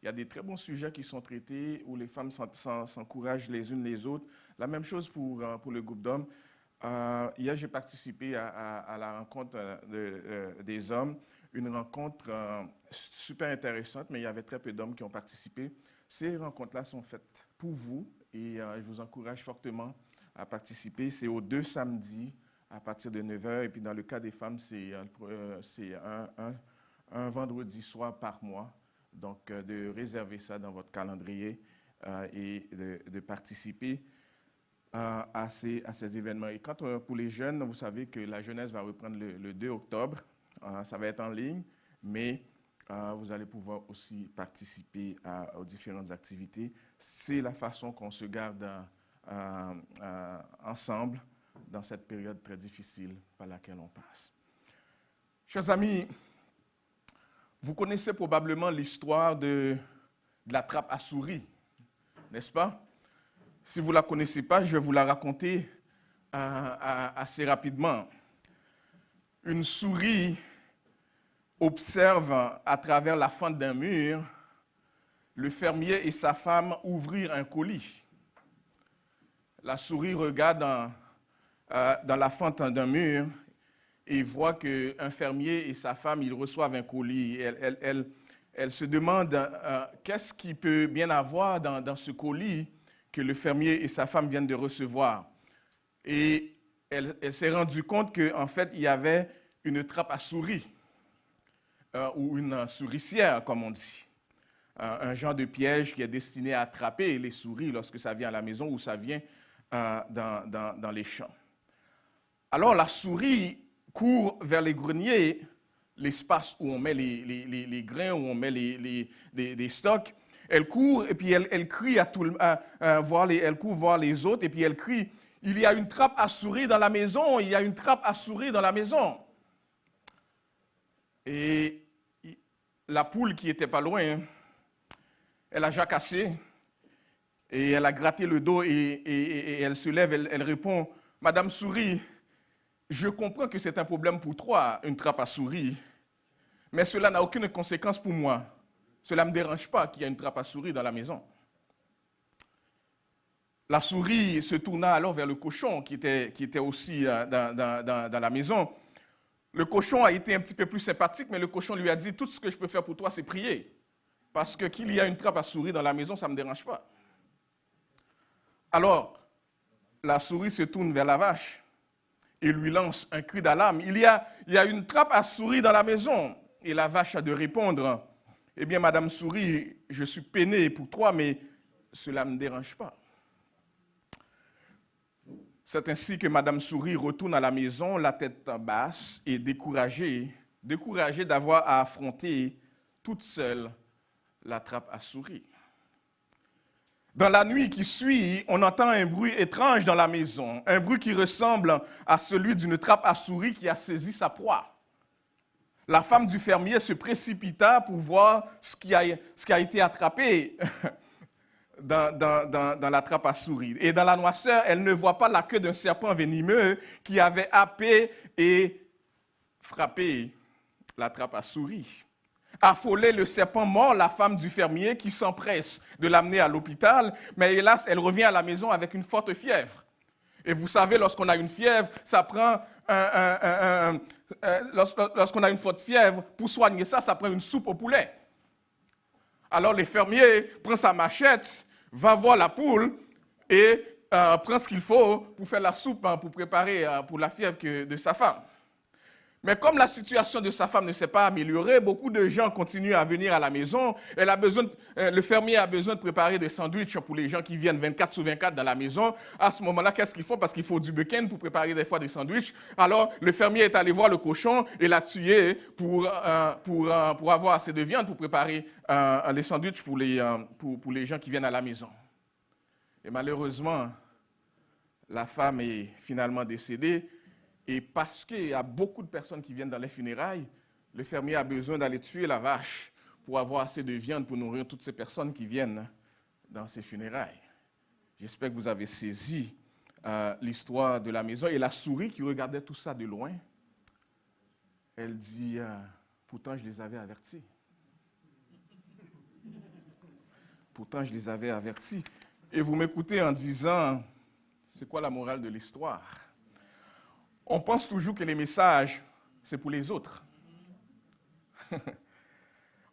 il y a des très bons sujets qui sont traités où les femmes s'encouragent les unes les autres. La même chose pour le groupe d'hommes. Hier, j'ai participé à la rencontre des hommes, une rencontre super intéressante, mais il y avait très peu d'hommes qui ont participé. Ces rencontres-là sont faites pour vous et je vous encourage fortement à participer. C'est aux 2 samedis à partir de 9h. Et puis, dans le cas des femmes, c'est un vendredi soir par mois. Donc, de réserver ça dans votre calendrier et de participer à ces événements. Et quant pour les jeunes, vous savez que la jeunesse va reprendre le 2 octobre. Ça va être en ligne, mais vous allez pouvoir aussi participer aux différentes activités. C'est la façon qu'on se garde ensemble dans cette période très difficile par laquelle on passe. Chers amis, vous connaissez probablement l'histoire de la trappe à souris, n'est-ce pas? Si vous ne la connaissez pas, je vais vous la raconter assez rapidement. Une souris observe à travers la fente d'un mur le fermier et sa femme ouvrir un colis. La souris regarde dans la fente d'un mur et voit qu'un fermier et sa femme, ils reçoivent un colis. Elle se demande qu'est-ce qu'il peut bien avoir dans ce colis que le fermier et sa femme viennent de recevoir. Et elle s'est rendue compte qu'en fait, il y avait une trappe à souris, ou une souricière, comme on dit. Un genre de piège qui est destiné à attraper les souris lorsque ça vient à la maison ou ça vient dans les champs. Alors la souris court vers les greniers l'espace où on met les grains, où on met les stocks. Elle court et puis elle crie elle court voir les autres et puis elle crie, il y a une trappe à souris dans la maison, il y a une trappe à souris dans la maison. Et la poule qui était pas loin, elle a jacassé et elle a gratté le dos et elle se lève, elle répond, Madame Souris, je comprends que c'est un problème pour toi, une trappe à souris, mais cela n'a aucune conséquence pour moi. Cela ne me dérange pas qu'il y ait une trappe à souris dans la maison. La souris se tourna alors vers le cochon qui était aussi dans la maison. Le cochon a été un petit peu plus sympathique, mais le cochon lui a dit, tout ce que je peux faire pour toi, c'est prier. Parce que qu'il y a une trappe à souris dans la maison, ça ne me dérange pas. Alors, la souris se tourne vers la vache et lui lance un cri d'alarme. Il y a une trappe à souris dans la maison. Et la vache a de répondre, eh bien, Madame Souris, je suis peinée pour toi, mais cela ne me dérange pas. C'est ainsi que Madame Souris retourne à la maison, la tête basse et découragée d'avoir à affronter toute seule la trappe à souris. Dans la nuit qui suit, on entend un bruit étrange dans la maison, un bruit qui ressemble à celui d'une trappe à souris qui a saisi sa proie. La femme du fermier se précipita pour voir ce qui a été attrapé dans la trappe à souris. Et dans la noirceur, elle ne voit pas la queue d'un serpent venimeux qui avait happé et frappé la trappe à souris. Affolée, le serpent mord la femme du fermier qui s'empresse de l'amener à l'hôpital, mais hélas, elle revient à la maison avec une forte fièvre. Et vous savez, lorsqu'on a une fièvre, ça prend lorsqu'on a une forte fièvre, pour soigner ça, ça prend une soupe au poulet. Alors le fermier prend sa machette, va voir la poule et prend ce qu'il faut pour faire la soupe, pour préparer pour la fièvre de sa femme. Mais comme la situation de sa femme ne s'est pas améliorée, beaucoup de gens continuent à venir à la maison. Le fermier a besoin de préparer des sandwichs pour les gens qui viennent 24/24 dans la maison. À ce moment-là, qu'est-ce qu'il faut? Parce qu'il faut du bacon pour préparer des fois des sandwichs. Alors, le fermier est allé voir le cochon et l'a tué pour avoir assez de viande pour préparer les sandwichs pour les gens qui viennent à la maison. Et malheureusement, la femme est finalement décédée. Et parce qu'il y a beaucoup de personnes qui viennent dans les funérailles, le fermier a besoin d'aller tuer la vache pour avoir assez de viande pour nourrir toutes ces personnes qui viennent dans ces funérailles. J'espère que vous avez saisi l'histoire de la maison. Et la souris qui regardait tout ça de loin, elle dit, pourtant je les avais avertis. Pourtant je les avais avertis. Et vous m'écoutez en disant, c'est quoi la morale de l'histoire? On pense toujours que les messages, c'est pour les autres.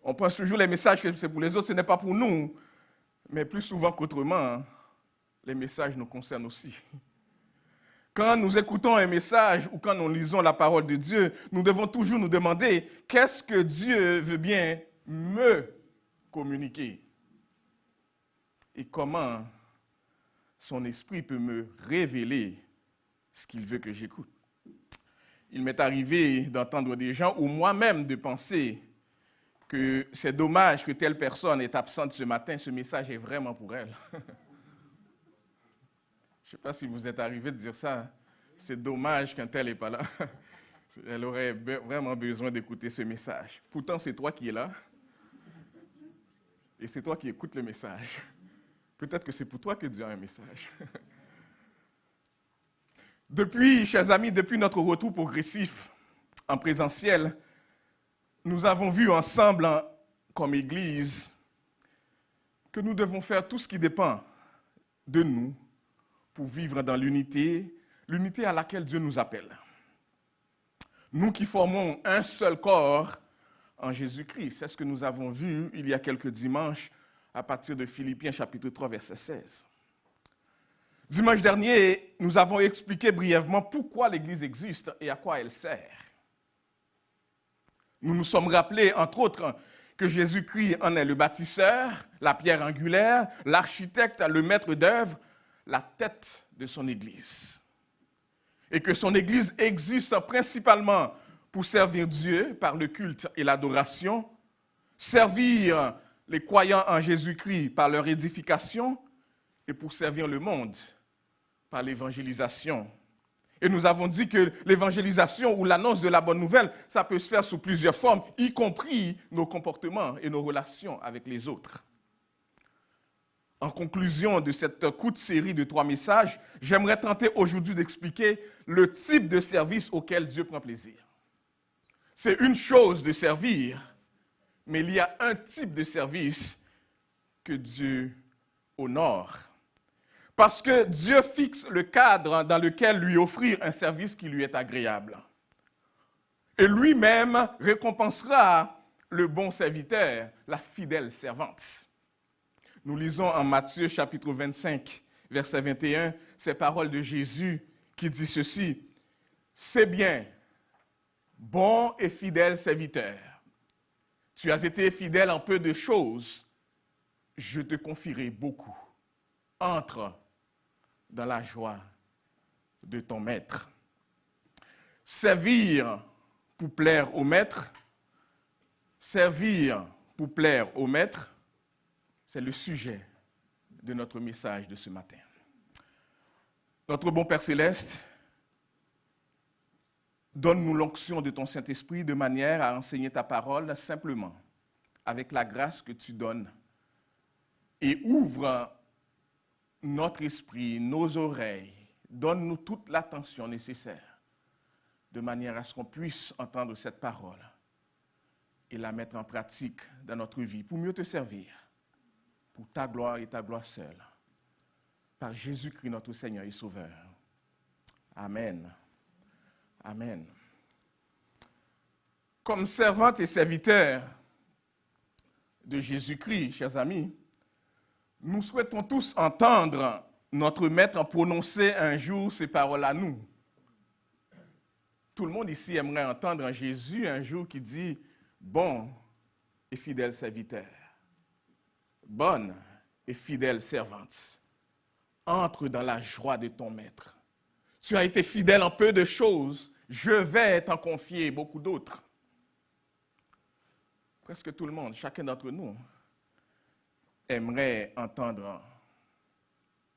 On pense toujours les messages que c'est pour les autres, ce n'est pas pour nous. Mais plus souvent qu'autrement, les messages nous concernent aussi. Quand nous écoutons un message ou quand nous lisons la parole de Dieu, nous devons toujours nous demander qu'est-ce que Dieu veut bien me communiquer et comment son esprit peut me révéler ce qu'il veut que j'écoute. Il m'est arrivé d'entendre des gens ou moi-même de penser que c'est dommage que telle personne est absente ce matin, ce message est vraiment pour elle. Je ne sais pas si vous êtes arrivé de dire ça, c'est dommage qu'un tel n'est pas là. Elle aurait vraiment besoin d'écouter ce message. Pourtant, c'est toi qui es là et c'est toi qui écoutes le message. Peut-être que c'est pour toi que Dieu a un message. Depuis, chers amis, depuis notre retour progressif en présentiel, nous avons vu ensemble, comme Église, que nous devons faire tout ce qui dépend de nous pour vivre dans l'unité à laquelle Dieu nous appelle. Nous qui formons un seul corps en Jésus-Christ, c'est ce que nous avons vu il y a quelques dimanches à partir de Philippiens chapitre 3, verset 16. Dimanche dernier, nous avons expliqué brièvement pourquoi l'Église existe et à quoi elle sert. Nous nous sommes rappelés, entre autres, que Jésus-Christ en est le bâtisseur, la pierre angulaire, l'architecte, le maître d'œuvre, la tête de son Église. Et que son Église existe principalement pour servir Dieu par le culte et l'adoration, servir les croyants en Jésus-Christ par leur édification et pour servir le monde par l'évangélisation. Et nous avons dit que l'évangélisation ou l'annonce de la bonne nouvelle, ça peut se faire sous plusieurs formes, y compris nos comportements et nos relations avec les autres. En conclusion de cette courte série de 3 messages, j'aimerais tenter aujourd'hui d'expliquer le type de service auquel Dieu prend plaisir. C'est une chose de servir, mais il y a un type de service que Dieu honore. Parce que Dieu fixe le cadre dans lequel lui offrir un service qui lui est agréable. Et lui-même récompensera le bon serviteur, la fidèle servante. Nous lisons en Matthieu chapitre 25, verset 21, ces paroles de Jésus qui dit ceci: « C'est bien, bon et fidèle serviteur. Tu as été fidèle en peu de choses, je te confierai beaucoup. Entre dans la joie de ton maître. » Servir pour plaire au maître, servir pour plaire au maître, c'est le sujet de notre message de ce matin. Notre bon Père Céleste, donne-nous l'onction de ton Saint-Esprit de manière à enseigner ta parole simplement, avec la grâce que tu donnes, et ouvre notre esprit, nos oreilles, donne-nous toute l'attention nécessaire, de manière à ce qu'on puisse entendre cette parole et la mettre en pratique dans notre vie pour mieux te servir, pour ta gloire et ta gloire seule, par Jésus-Christ notre Seigneur et Sauveur. Amen. Amen. Comme servantes et serviteurs de Jésus-Christ, chers amis, nous souhaitons tous entendre notre Maître prononcer un jour ces paroles à nous. Tout le monde ici aimerait entendre Jésus un jour qui dit « Bon et fidèle serviteur, bonne et fidèle servante, entre dans la joie de ton Maître. Tu as été fidèle en peu de choses, je vais t'en confier beaucoup d'autres. » Presque tout le monde, chacun d'entre nous, aimerait entendre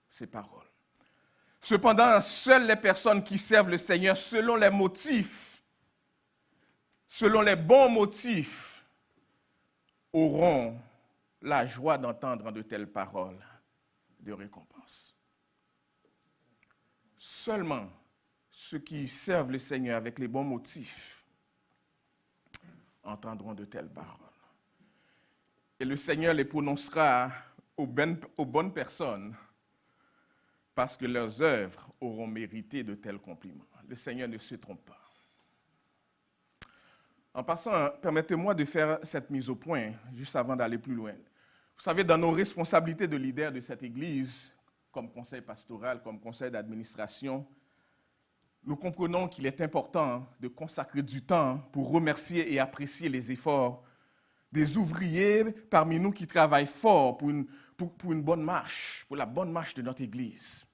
ces paroles. Cependant, seules les personnes qui servent le Seigneur selon les motifs, selon les bons motifs, auront la joie d'entendre de telles paroles de récompense. Seulement ceux qui servent le Seigneur avec les bons motifs entendront de telles paroles. Et le Seigneur les prononcera aux bonnes personnes parce que leurs œuvres auront mérité de tels compliments. Le Seigneur ne se trompe pas. En passant, permettez-moi de faire cette mise au point, juste avant d'aller plus loin. Vous savez, dans nos responsabilités de leader de cette Église, comme conseil pastoral, comme conseil d'administration, nous comprenons qu'il est important de consacrer du temps pour remercier et apprécier les efforts des ouvriers parmi nous qui travaillent fort pour une bonne marche, pour la bonne marche de notre Église.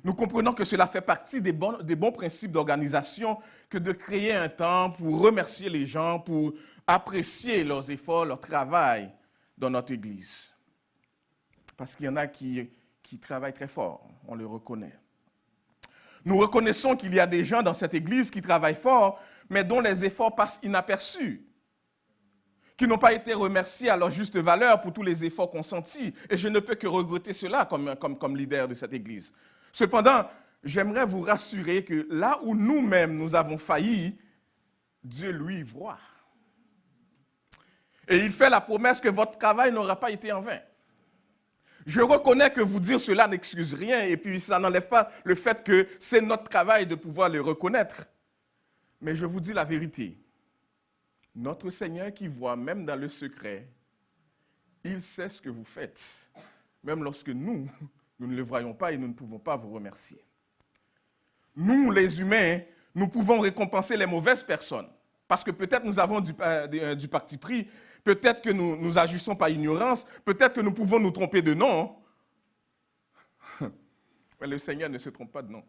Nous comprenons que cela fait partie des bons principes d'organisation que de créer un temps pour remercier les gens, pour apprécier leurs efforts, leur travail dans notre Église. Parce qu'il y en a qui travaillent très fort, on le reconnaît. Nous reconnaissons qu'il y a des gens dans cette Église qui travaillent fort, mais dont les efforts passent inaperçus, qui n'ont pas été remerciés à leur juste valeur pour tous les efforts consentis. Et je ne peux que regretter cela comme leader de cette Église. Cependant, j'aimerais vous rassurer que là où nous-mêmes nous avons failli, Dieu lui voit. Et il fait la promesse que votre travail n'aura pas été en vain. Je reconnais que vous dire cela n'excuse rien et puis cela n'enlève pas le fait que c'est notre travail de pouvoir le reconnaître. Mais je vous dis la vérité. Notre Seigneur qui voit même dans le secret, il sait ce que vous faites, même lorsque nous ne le voyons pas et nous ne pouvons pas vous remercier. Nous, les humains, nous pouvons récompenser les mauvaises personnes parce que peut-être nous avons du parti pris, peut-être que nous agissons par ignorance, peut-être que nous pouvons nous tromper de nom. Mais le Seigneur ne se trompe pas de nom.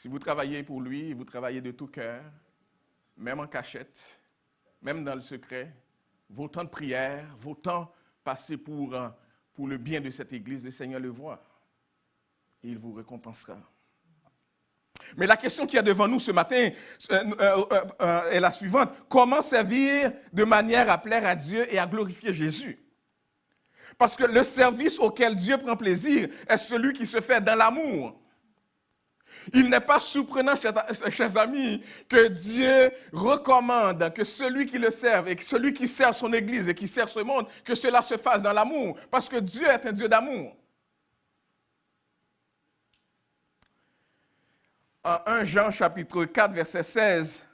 Si vous travaillez pour lui, vous travaillez de tout cœur, même en cachette, même dans le secret, vos temps de prière, vos temps passés pour le bien de cette Église, le Seigneur le voit. Et il vous récompensera. Mais la question qu'il y a devant nous ce matin est la suivante. Comment servir de manière à plaire à Dieu et à glorifier Jésus? Parce que le service auquel Dieu prend plaisir est celui qui se fait dans l'amour. Il n'est pas surprenant, chers amis, que Dieu recommande que celui qui le serve et que celui qui sert son Église et qui sert ce monde, que cela se fasse dans l'amour. Parce que Dieu est un Dieu d'amour. En 1 Jean chapitre 4, verset 16,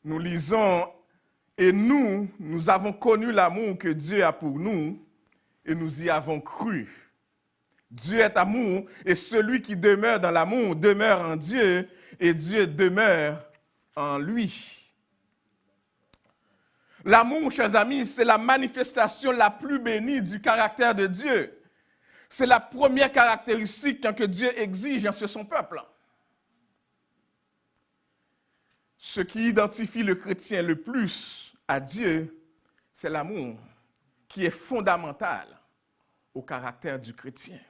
nous lisons « Et nous avons connu l'amour que Dieu a pour nous, et nous y avons cru. Dieu est amour, et celui qui demeure dans l'amour demeure en Dieu, et Dieu demeure en lui. » L'amour, chers amis, c'est la manifestation la plus bénie du caractère de Dieu. C'est la première caractéristique que Dieu exige en son peuple. Ce qui identifie le chrétien le plus à Dieu, c'est l'amour qui est fondamental au caractère du chrétien.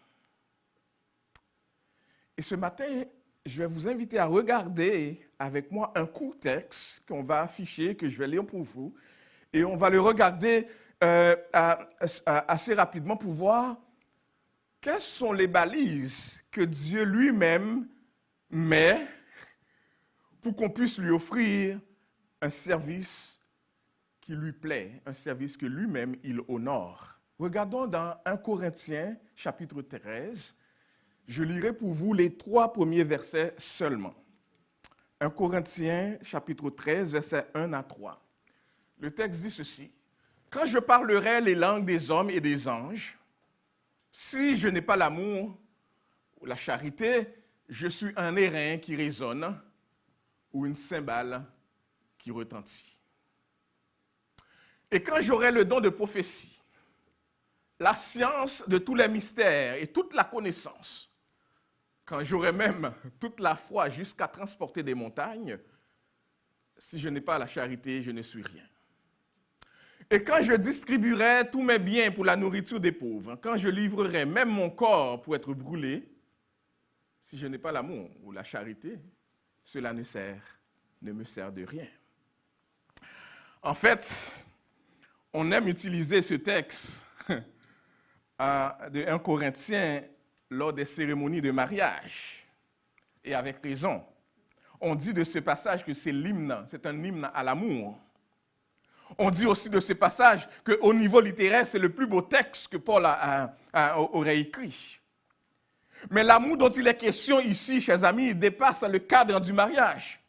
Et ce matin, je vais vous inviter à regarder avec moi un court texte qu'on va afficher, que je vais lire pour vous. Et on va le regarder assez rapidement pour voir quelles sont les balises que Dieu lui-même met pour qu'on puisse lui offrir un service qui lui plaît, un service que lui-même il honore. Regardons dans 1 Corinthiens, chapitre 13. Je lirai pour vous les 3 premiers versets seulement. 1 Corinthiens, chapitre 13, versets 1 à 3. Le texte dit ceci. « Quand je parlerai les langues des hommes et des anges, si je n'ai pas l'amour ou la charité, je suis un airain qui résonne, ou une cymbale qui retentit. Et quand j'aurai le don de prophétie, la science de tous les mystères et toute la connaissance, quand j'aurai même toute la foi jusqu'à transporter des montagnes, si je n'ai pas la charité, je ne suis rien. Et quand je distribuerai tous mes biens pour la nourriture des pauvres, quand je livrerai même mon corps pour être brûlé, si je n'ai pas l'amour ou la charité, cela ne me sert de rien. » En fait, on aime utiliser ce texte de 1 Corinthiens lors des cérémonies de mariage. Et avec raison. On dit de ce passage que c'est un hymne à l'amour. On dit aussi de ce passage qu'au niveau littéraire, c'est le plus beau texte que Paul aurait écrit. Mais l'amour dont il est question ici, chers amis, dépasse le cadre du mariage.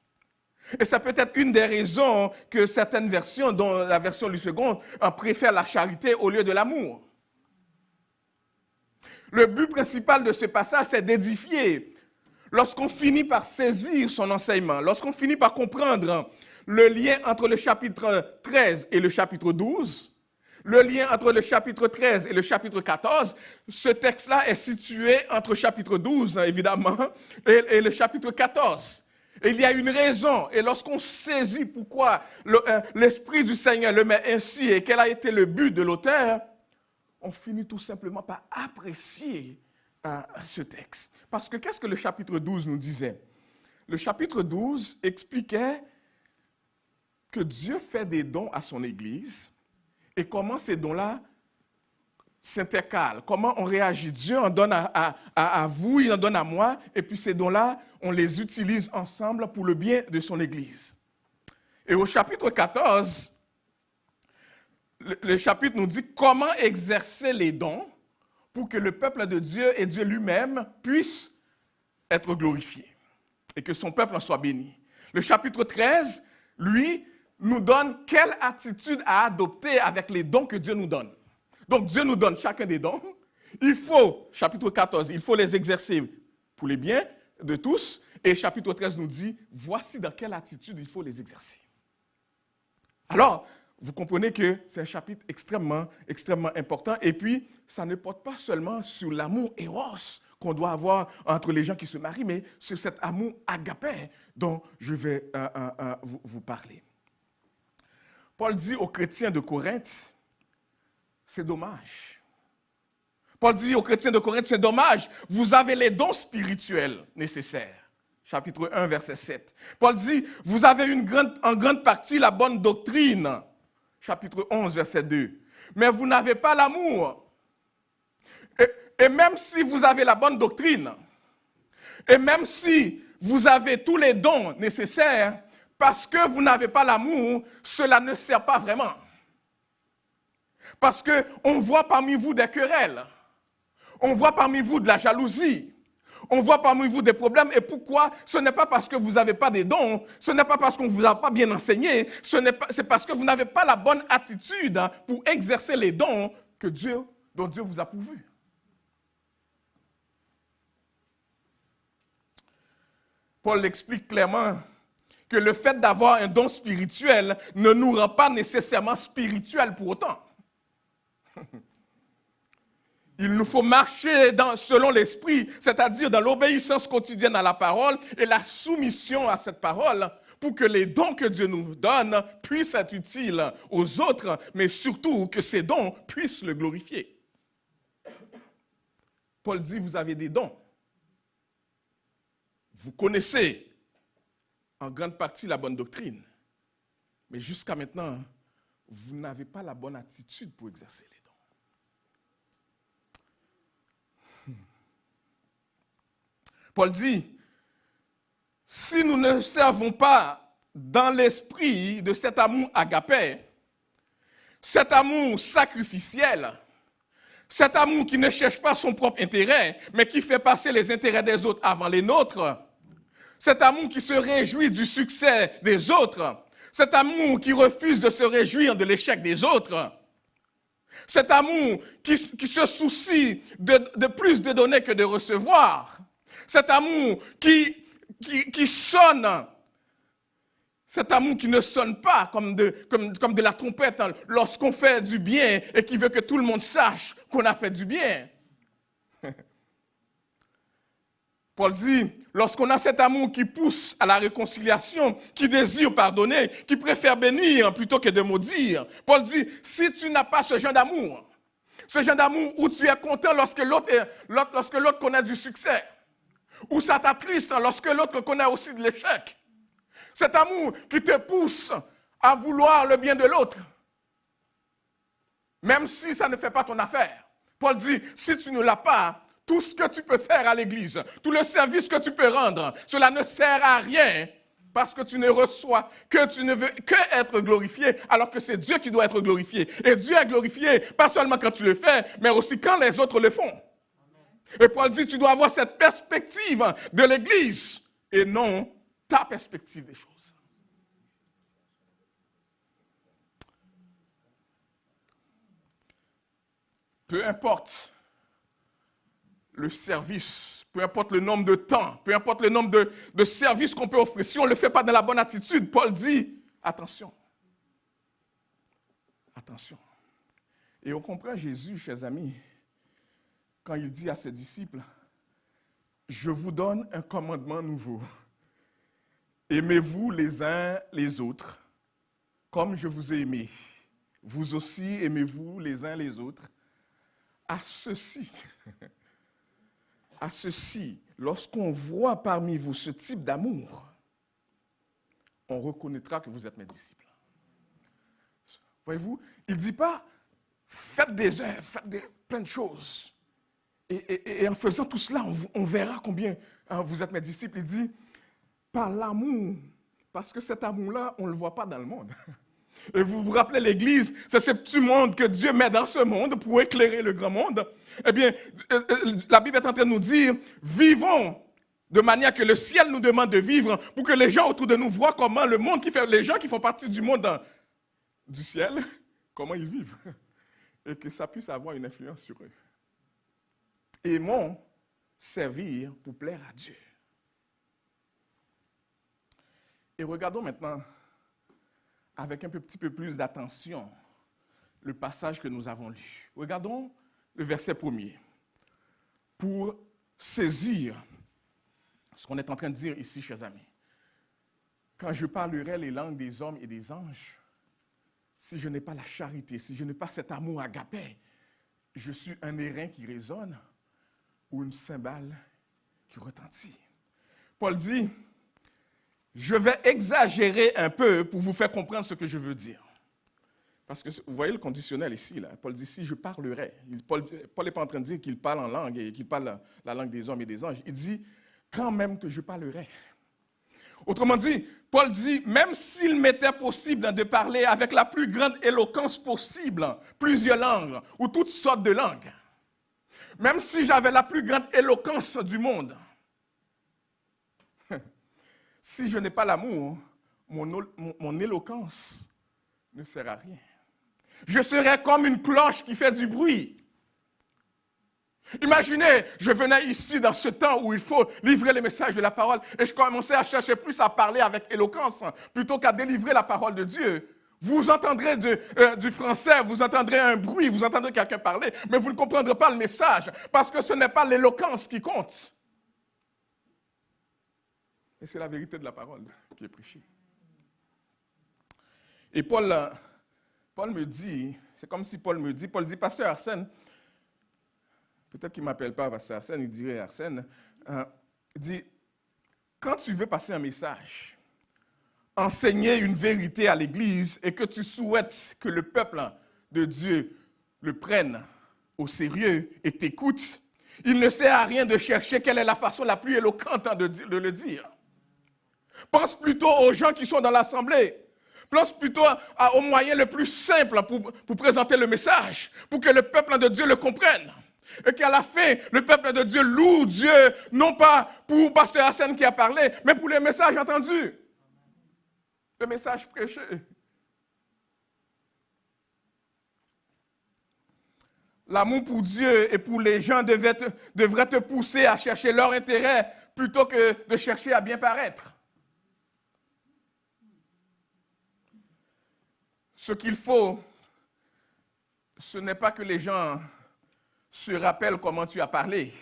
Et ça peut être une des raisons que certaines versions, dont la version du second, préfèrent la charité au lieu de l'amour. Le but principal de ce passage, c'est d'édifier. Lorsqu'on finit par saisir son enseignement, lorsqu'on finit par comprendre le lien entre le chapitre 13 et le chapitre 12, le lien entre le chapitre 13 et le chapitre 14, ce texte-là est situé entre le chapitre 12, évidemment, et le chapitre 14. Et il y a une raison, et lorsqu'on saisit pourquoi l'Esprit du Seigneur le met ainsi et quel a été le but de l'auteur, on finit tout simplement par apprécier ce texte. Parce que qu'est-ce que le chapitre 12 nous disait? Le chapitre 12 expliquait que Dieu fait des dons à son Église et comment ces dons-là s'intercalent, comment on réagit. Dieu en donne à vous, il en donne à moi, et puis ces dons-là, on les utilise ensemble pour le bien de son Église. Et au chapitre 14, le chapitre nous dit comment exercer les dons pour que le peuple de Dieu et Dieu lui-même puissent être glorifiés et que son peuple en soit béni. Le chapitre 13, lui, nous donne quelle attitude à adopter avec les dons que Dieu nous donne. Donc Dieu nous donne chacun des dons. Il faut, chapitre 14, il faut les exercer pour les biens de tous. Et chapitre 13 nous dit, voici dans quelle attitude il faut les exercer. Alors, vous comprenez que c'est un chapitre extrêmement, extrêmement important. Et puis, ça ne porte pas seulement sur l'amour éros qu'on doit avoir entre les gens qui se marient, mais c'est cet amour agapé dont je vais vous parler. Paul dit aux chrétiens de Corinthe, c'est dommage. Paul dit aux chrétiens de Corinthe, c'est dommage, vous avez les dons spirituels nécessaires. Chapitre 1, verset 7. Paul dit, vous avez en grande partie la bonne doctrine. Chapitre 11, verset 2. Mais vous n'avez pas l'amour. Et même si vous avez la bonne doctrine, et même si vous avez tous les dons nécessaires, parce que vous n'avez pas l'amour, cela ne sert pas vraiment. Parce qu'on voit parmi vous des querelles. On voit parmi vous de la jalousie. On voit parmi vous des problèmes. Et pourquoi? Ce n'est pas parce que vous n'avez pas des dons. Ce n'est pas parce qu'on ne vous a pas bien enseigné. C'est parce que vous n'avez pas la bonne attitude pour exercer les dons dont Dieu vous a pourvus. Paul l'explique clairement que le fait d'avoir un don spirituel ne nous rend pas nécessairement spirituels pour autant. Il nous faut marcher selon l'esprit, c'est-à-dire dans l'obéissance quotidienne à la parole et la soumission à cette parole pour que les dons que Dieu nous donne puissent être utiles aux autres, mais surtout que ces dons puissent le glorifier. Paul dit, vous avez des dons. Vous connaissez en grande partie la bonne doctrine, mais jusqu'à maintenant, vous n'avez pas la bonne attitude pour exercer les dons. Paul dit, si nous ne servons pas dans l'esprit de cet amour agapé, cet amour sacrificiel, cet amour qui ne cherche pas son propre intérêt, mais qui fait passer les intérêts des autres avant les nôtres, cet amour qui se réjouit du succès des autres, cet amour qui refuse de se réjouir de l'échec des autres, cet amour qui se soucie de plus de donner que de recevoir, cet amour qui sonne, cet amour qui ne sonne pas comme de la trompette lorsqu'on fait du bien et qui veut que tout le monde sache qu'on a fait du bien. Paul dit, lorsqu'on a cet amour qui pousse à la réconciliation, qui désire pardonner, qui préfère bénir plutôt que de maudire, Paul dit, si tu n'as pas ce genre d'amour où tu es content lorsque l'autre connaît du succès, ou ça t'attriste lorsque l'autre connaît aussi de l'échec. Cet amour qui te pousse à vouloir le bien de l'autre, même si ça ne fait pas ton affaire. Paul dit, si tu ne l'as pas, tout ce que tu peux faire à l'église, tout le service que tu peux rendre, cela ne sert à rien parce que tu ne reçois, que tu ne veux que être glorifié, alors que c'est Dieu qui doit être glorifié. Et Dieu est glorifié, pas seulement quand tu le fais, mais aussi quand les autres le font. Et Paul dit, tu dois avoir cette perspective de l'Église et non ta perspective des choses. Peu importe le service, peu importe le nombre de temps, peu importe le nombre de services qu'on peut offrir, si on ne le fait pas dans la bonne attitude, Paul dit, attention. Attention. Et on comprend Jésus, chers amis, quand il dit à ses disciples, je vous donne un commandement nouveau. Aimez-vous les uns les autres, comme je vous ai aimé. Vous aussi aimez-vous les uns les autres. À ceci, lorsqu'on voit parmi vous ce type d'amour, on reconnaîtra que vous êtes mes disciples. Voyez-vous, il ne dit pas, faites des œuvres, plein de choses. Et en faisant tout cela, on verra combien vous êtes mes disciples. Il dit, par l'amour, parce que cet amour-là, on ne le voit pas dans le monde. Et vous vous rappelez l'Église, c'est ce petit monde que Dieu met dans ce monde pour éclairer le grand monde. Eh bien, la Bible est en train de nous dire, vivons de manière que le ciel nous demande de vivre pour que les gens autour de nous voient comment le monde les gens qui font partie du monde du ciel, comment ils vivent. Et que ça puisse avoir une influence sur eux. Aimons servir pour plaire à Dieu. Et regardons maintenant, avec un petit peu plus d'attention, le passage que nous avons lu. Regardons le verset 1er. Pour saisir ce qu'on est en train de dire ici, chers amis. Quand je parlerai les langues des hommes et des anges, si je n'ai pas la charité, si je n'ai pas cet amour agapé, je suis un airain qui résonne ou une cymbale qui retentit. Paul dit, je vais exagérer un peu pour vous faire comprendre ce que je veux dire. Parce que vous voyez le conditionnel ici, là. Paul dit, si je parlerai. Paul n'est pas en train de dire qu'il parle en langue et qu'il parle la langue des hommes et des anges. Il dit, quand même que je parlerai. Autrement dit, Paul dit, même s'il m'était possible de parler avec la plus grande éloquence possible, plusieurs langues ou toutes sortes de langues, même si j'avais la plus grande éloquence du monde, si je n'ai pas l'amour, mon éloquence ne sert à rien. Je serais comme une cloche qui fait du bruit. Imaginez, je venais ici dans ce temps où il faut livrer les messages de la parole et je commençais à chercher plus à parler avec éloquence plutôt qu'à délivrer la parole de Dieu. Vous entendrez du français, vous entendrez un bruit, vous entendrez quelqu'un parler, mais vous ne comprendrez pas le message parce que ce n'est pas l'éloquence qui compte. Et c'est la vérité de la parole qui est prêchée. Et Paul me dit, c'est comme si Paul dit, Pasteur Arsène, peut-être qu'il ne m'appelle pas Pasteur Arsène, il dirait Arsène, il dit, quand tu veux passer un message, enseigner une vérité à l'Église et que tu souhaites que le peuple de Dieu le prenne au sérieux et t'écoute, il ne sert à rien de chercher quelle est la façon la plus éloquente de le dire. Pense plutôt aux gens qui sont dans l'assemblée. Pense plutôt au moyen le plus simple pour présenter le message, pour que le peuple de Dieu le comprenne. Et qu'à la fin, le peuple de Dieu loue Dieu, non pas pour Pasteur Hassan qui a parlé, mais pour le message entendu. Le message prêché. L'amour pour Dieu et pour les gens devrait te pousser à chercher leur intérêt plutôt que de chercher à bien paraître. Ce qu'il faut, ce n'est pas que les gens se rappellent comment tu as parlé,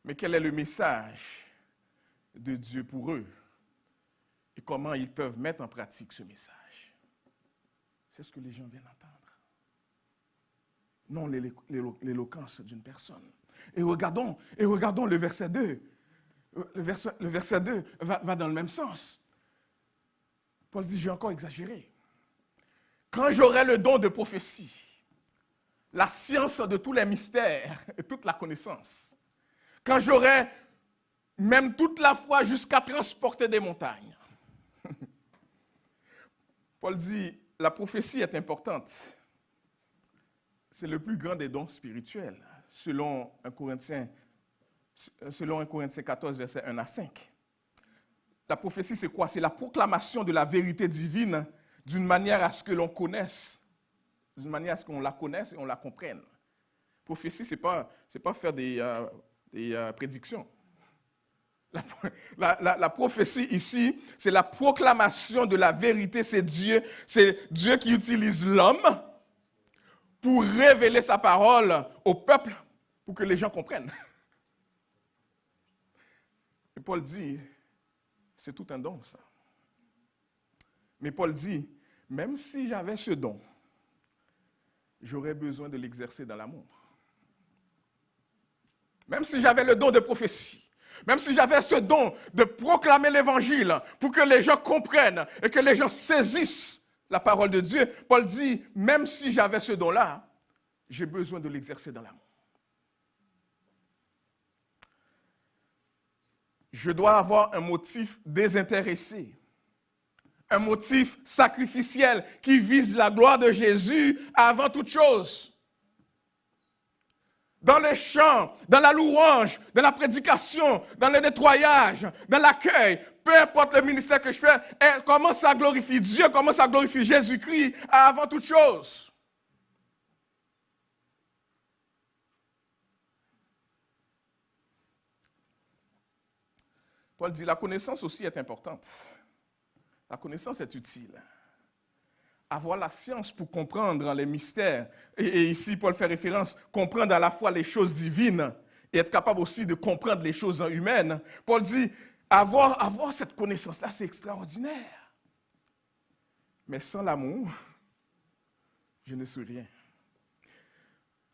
mais quel est le message de Dieu pour eux et comment ils peuvent mettre en pratique ce message. C'est ce que les gens viennent entendre. Non l'éloquence d'une personne. Et regardons le verset 2. Le verset 2 va dans le même sens. Paul dit, j'ai encore exagéré. Quand j'aurai le don de prophétie, la science de tous les mystères et toute la connaissance, quand j'aurai même toute la foi jusqu'à transporter des montagnes. Paul dit, la prophétie est importante. C'est le plus grand des dons spirituels, selon 1 Corinthiens 14, versets 1 à 5. La prophétie, c'est quoi? C'est la proclamation de la vérité divine d'une manière à ce que l'on connaisse, d'une manière à ce qu'on la connaisse et on la comprenne. Prophétie, ce n'est pas faire des prédictions. La prophétie ici, c'est la proclamation de la vérité. C'est Dieu qui utilise l'homme pour révéler sa parole au peuple pour que les gens comprennent. Et Paul dit, c'est tout un don, ça. Mais Paul dit, même si j'avais ce don, j'aurais besoin de l'exercer dans l'amour. Même si j'avais le don de prophétie, même si j'avais ce don de proclamer l'évangile pour que les gens comprennent et que les gens saisissent la parole de Dieu, Paul dit, même si j'avais ce don-là, j'ai besoin de l'exercer dans l'amour. Je dois avoir un motif désintéressé. Un motif sacrificiel qui vise la gloire de Jésus avant toute chose. Dans les chants, dans la louange, dans la prédication, dans le nettoyage, dans l'accueil, peu importe le ministère que je fais, comment ça glorifie Dieu, comment ça glorifie Jésus-Christ avant toute chose. Paul dit, la connaissance aussi est importante. La connaissance est utile. Avoir la science pour comprendre les mystères, et ici Paul fait référence, comprendre à la fois les choses divines et être capable aussi de comprendre les choses humaines, Paul dit, avoir cette connaissance-là, c'est extraordinaire. Mais sans l'amour, je ne suis rien.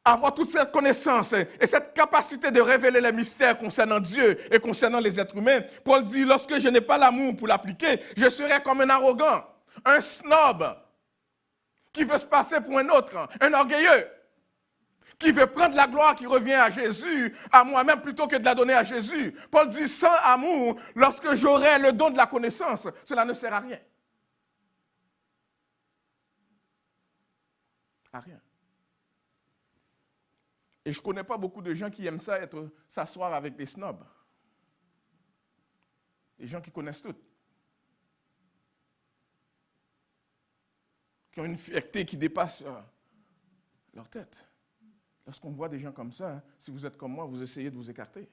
Avoir toute cette connaissance et cette capacité de révéler les mystères concernant Dieu et concernant les êtres humains, Paul dit, lorsque je n'ai pas l'amour pour l'appliquer, je serai comme un arrogant, un snob, qui veut se passer pour un autre, un orgueilleux, qui veut prendre la gloire qui revient à Jésus, à moi-même, plutôt que de la donner à Jésus. Paul dit, sans amour, lorsque j'aurai le don de la connaissance, cela ne sert à rien. À rien. Et je ne connais pas beaucoup de gens qui aiment ça, s'asseoir avec des snobs. Des gens qui connaissent tout. Qui ont une fierté qui dépasse leur tête. Lorsqu'on voit des gens comme ça, si vous êtes comme moi, vous essayez de vous écarter.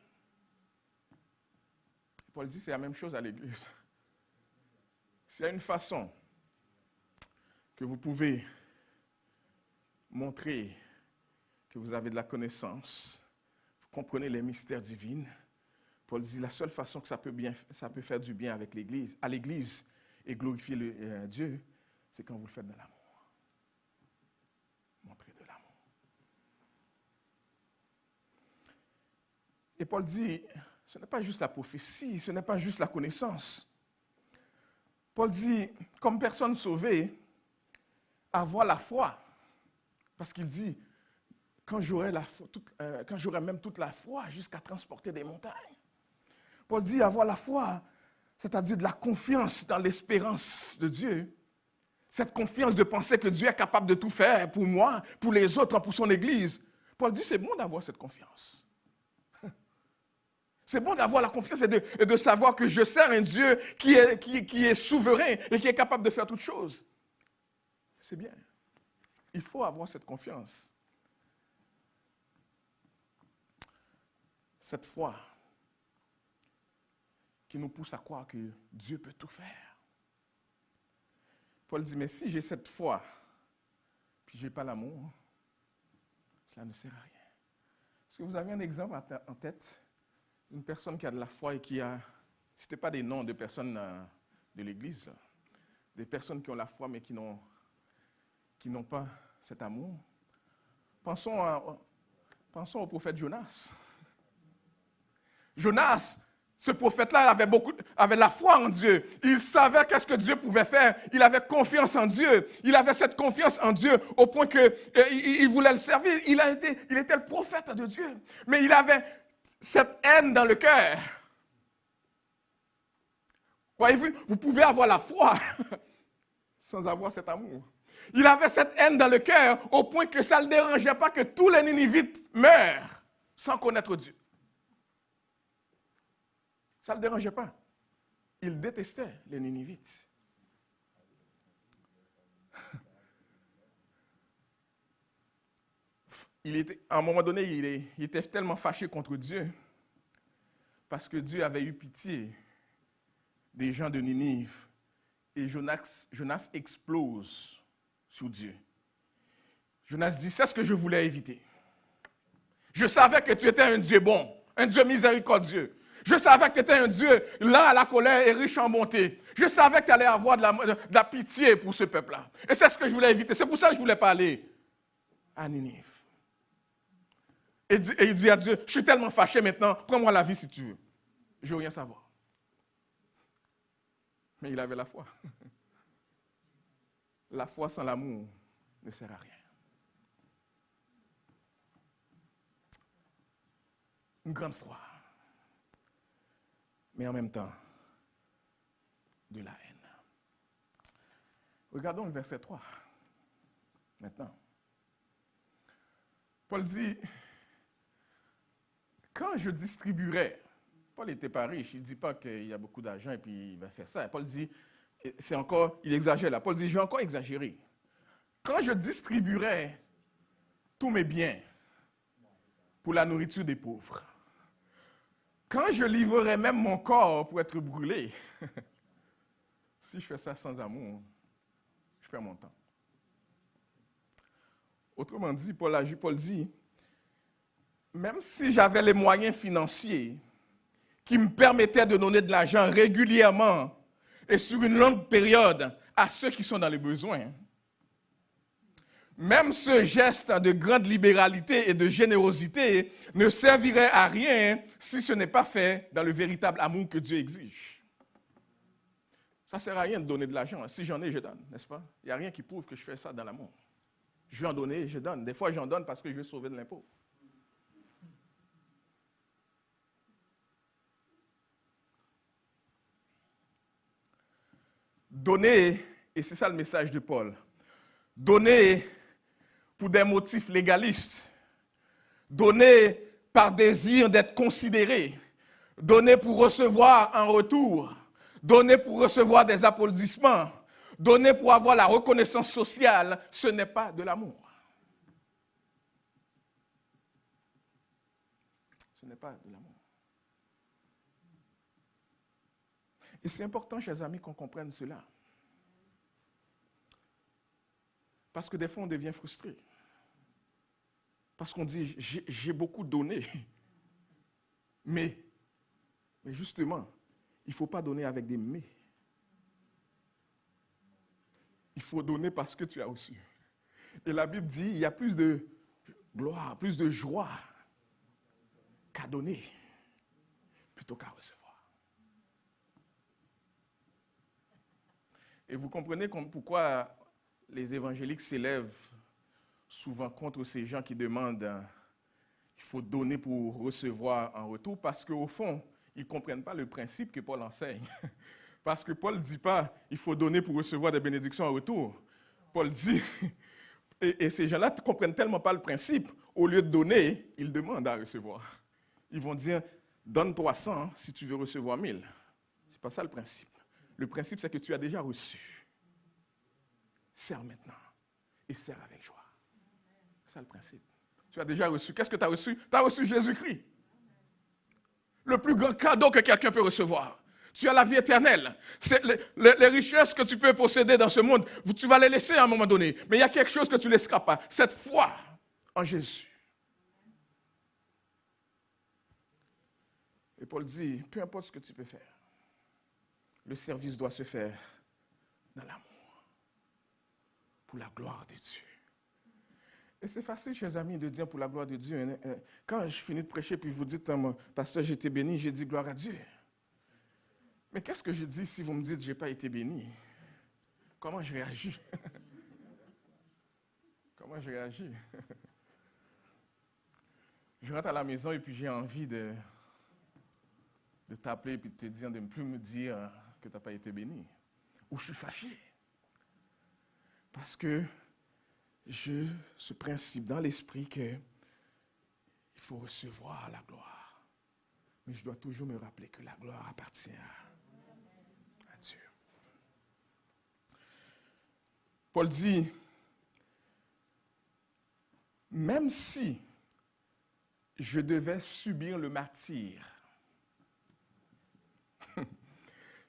Paul dit, c'est la même chose à l'Église. S'il y a une façon que vous pouvez montrer que vous avez de la connaissance, vous comprenez les mystères divins, Paul dit, la seule façon que ça peut faire du bien avec l'Église, à l'Église et glorifier Dieu, c'est quand vous le faites de l'amour. Montrer de l'amour. Et Paul dit, ce n'est pas juste la prophétie, ce n'est pas juste la connaissance. Paul dit, comme personne sauvée, avoir la foi. Parce qu'il dit, quand j'aurai même toute la foi jusqu'à transporter des montagnes. Paul dit, avoir la foi, c'est-à-dire de la confiance dans l'espérance de Dieu. Cette confiance de penser que Dieu est capable de tout faire pour moi, pour les autres, pour son Église. Paul dit, c'est bon d'avoir cette confiance. C'est bon d'avoir la confiance et de savoir que je sers un Dieu qui est souverain et qui est capable de faire toutes choses. C'est bien. Il faut avoir cette confiance. Cette foi qui nous pousse à croire que Dieu peut tout faire. Paul dit, mais si j'ai cette foi, puis je n'ai pas l'amour, cela ne sert à rien. Est-ce que vous avez un exemple en tête? Une personne qui a de la foi et qui a... Ce n'était pas des noms de personnes de l'Église, là. Des personnes qui ont la foi mais qui n'ont pas cet amour. Pensons au prophète Jonas. Jonas, ce prophète-là avait la foi en Dieu. Il savait qu'est-ce que Dieu pouvait faire. Il avait confiance en Dieu. Il avait cette confiance en Dieu au point qu'il voulait le servir. Il était le prophète de Dieu. Mais il avait cette haine dans le cœur. Voyez-vous, vous pouvez avoir la foi sans avoir cet amour. Il avait cette haine dans le cœur au point que ça ne le dérangeait pas que tous les Ninivites meurent sans connaître Dieu. Ça ne le dérangeait pas. Il détestait les Ninivites. À un moment donné, il était tellement fâché contre Dieu parce que Dieu avait eu pitié des gens de Ninive et Jonas explose sur Dieu. Jonas dit, c'est ce que je voulais éviter. Je savais que tu étais un Dieu bon, un Dieu miséricordieux. Je savais que tu étais un Dieu lent à la colère et riche en bonté. Je savais que tu allais avoir de la pitié pour ce peuple-là. Et c'est ce que je voulais éviter. C'est pour ça que je ne voulais pas aller à Ninive. Et il dit à Dieu, je suis tellement fâché maintenant, prends-moi la vie si tu veux. Je ne veux rien savoir. Mais il avait la foi. La foi sans l'amour ne sert à rien. Une grande foi. Mais en même temps, de la haine. Regardons le verset 3. Maintenant. Paul dit, quand je distribuerai, Paul n'était pas riche, il ne dit pas qu'il y a beaucoup d'argent et puis il va faire ça. Paul dit, il exagère là. Paul dit, je vais encore exagérer. Quand je distribuerai tous mes biens pour la nourriture des pauvres, quand je livrerai même mon corps pour être brûlé, si je fais ça sans amour, je perds mon temps. Autrement dit, Paul dit, même si j'avais les moyens financiers qui me permettaient de donner de l'argent régulièrement et sur une longue période à ceux qui sont dans les besoins, même ce geste de grande libéralité et de générosité ne servirait à rien si ce n'est pas fait dans le véritable amour que Dieu exige. Ça ne sert à rien de donner de l'argent. Si j'en ai, je donne, n'est-ce pas? Il n'y a rien qui prouve que je fais ça dans l'amour. Je vais en donner et je donne. Des fois, j'en donne parce que je veux sauver de l'impôt. Donner, et c'est ça le message de Paul, donner pour des motifs légalistes, donner par désir d'être considéré, donner pour recevoir en retour, donner pour recevoir des applaudissements, donner pour avoir la reconnaissance sociale, ce n'est pas de l'amour. Ce n'est pas de l'amour. Et c'est important, chers amis, qu'on comprenne cela. Parce que des fois, on devient frustré. Parce qu'on dit, j'ai beaucoup donné. Mais justement, il ne faut pas donner avec des mais. Il faut donner parce que tu as reçu. Et la Bible dit, il y a plus de gloire, plus de joie qu'à donner, plutôt qu'à recevoir. Et vous comprenez pourquoi les évangéliques s'élèvent souvent contre ces gens qui demandent qu'il faut donner pour recevoir en retour, parce qu'au fond, ils ne comprennent pas le principe que Paul enseigne. Parce que Paul ne dit pas il faut donner pour recevoir des bénédictions en retour. Paul dit, et ces gens-là ne comprennent tellement pas le principe, au lieu de donner, ils demandent à recevoir. Ils vont dire, donne 300 si tu veux recevoir 1000. Ce n'est pas ça le principe. Le principe, c'est que tu as déjà reçu. Sers maintenant et sers avec joie. C'est ça le principe. Tu as déjà reçu. Qu'est-ce que tu as reçu? Tu as reçu Jésus-Christ. Le plus grand cadeau que quelqu'un peut recevoir. Tu as la vie éternelle. C'est les richesses que tu peux posséder dans ce monde, tu vas les laisser à un moment donné. Mais il y a quelque chose que tu ne laisseras pas. Cette foi en Jésus. Et Paul dit, peu importe ce que tu peux faire, le service doit se faire dans l'amour, pour la gloire de Dieu. Et c'est facile, chers amis, de dire pour la gloire de Dieu. Quand je finis de prêcher, puis vous dites, pasteur, j'ai été béni, j'ai dit gloire à Dieu. Mais qu'est-ce que je dis si vous me dites, je n'ai pas été béni? Comment je réagis? Comment je réagis? Je rentre à la maison et puis j'ai envie de t'appeler et de te dire, de ne plus me dire que tu n'as pas été béni. Ou je suis fâché. Parce que j'ai ce principe dans l'esprit qu'il faut recevoir la gloire. Mais je dois toujours me rappeler que la gloire appartient à Dieu. Paul dit, même si je devais subir le martyre,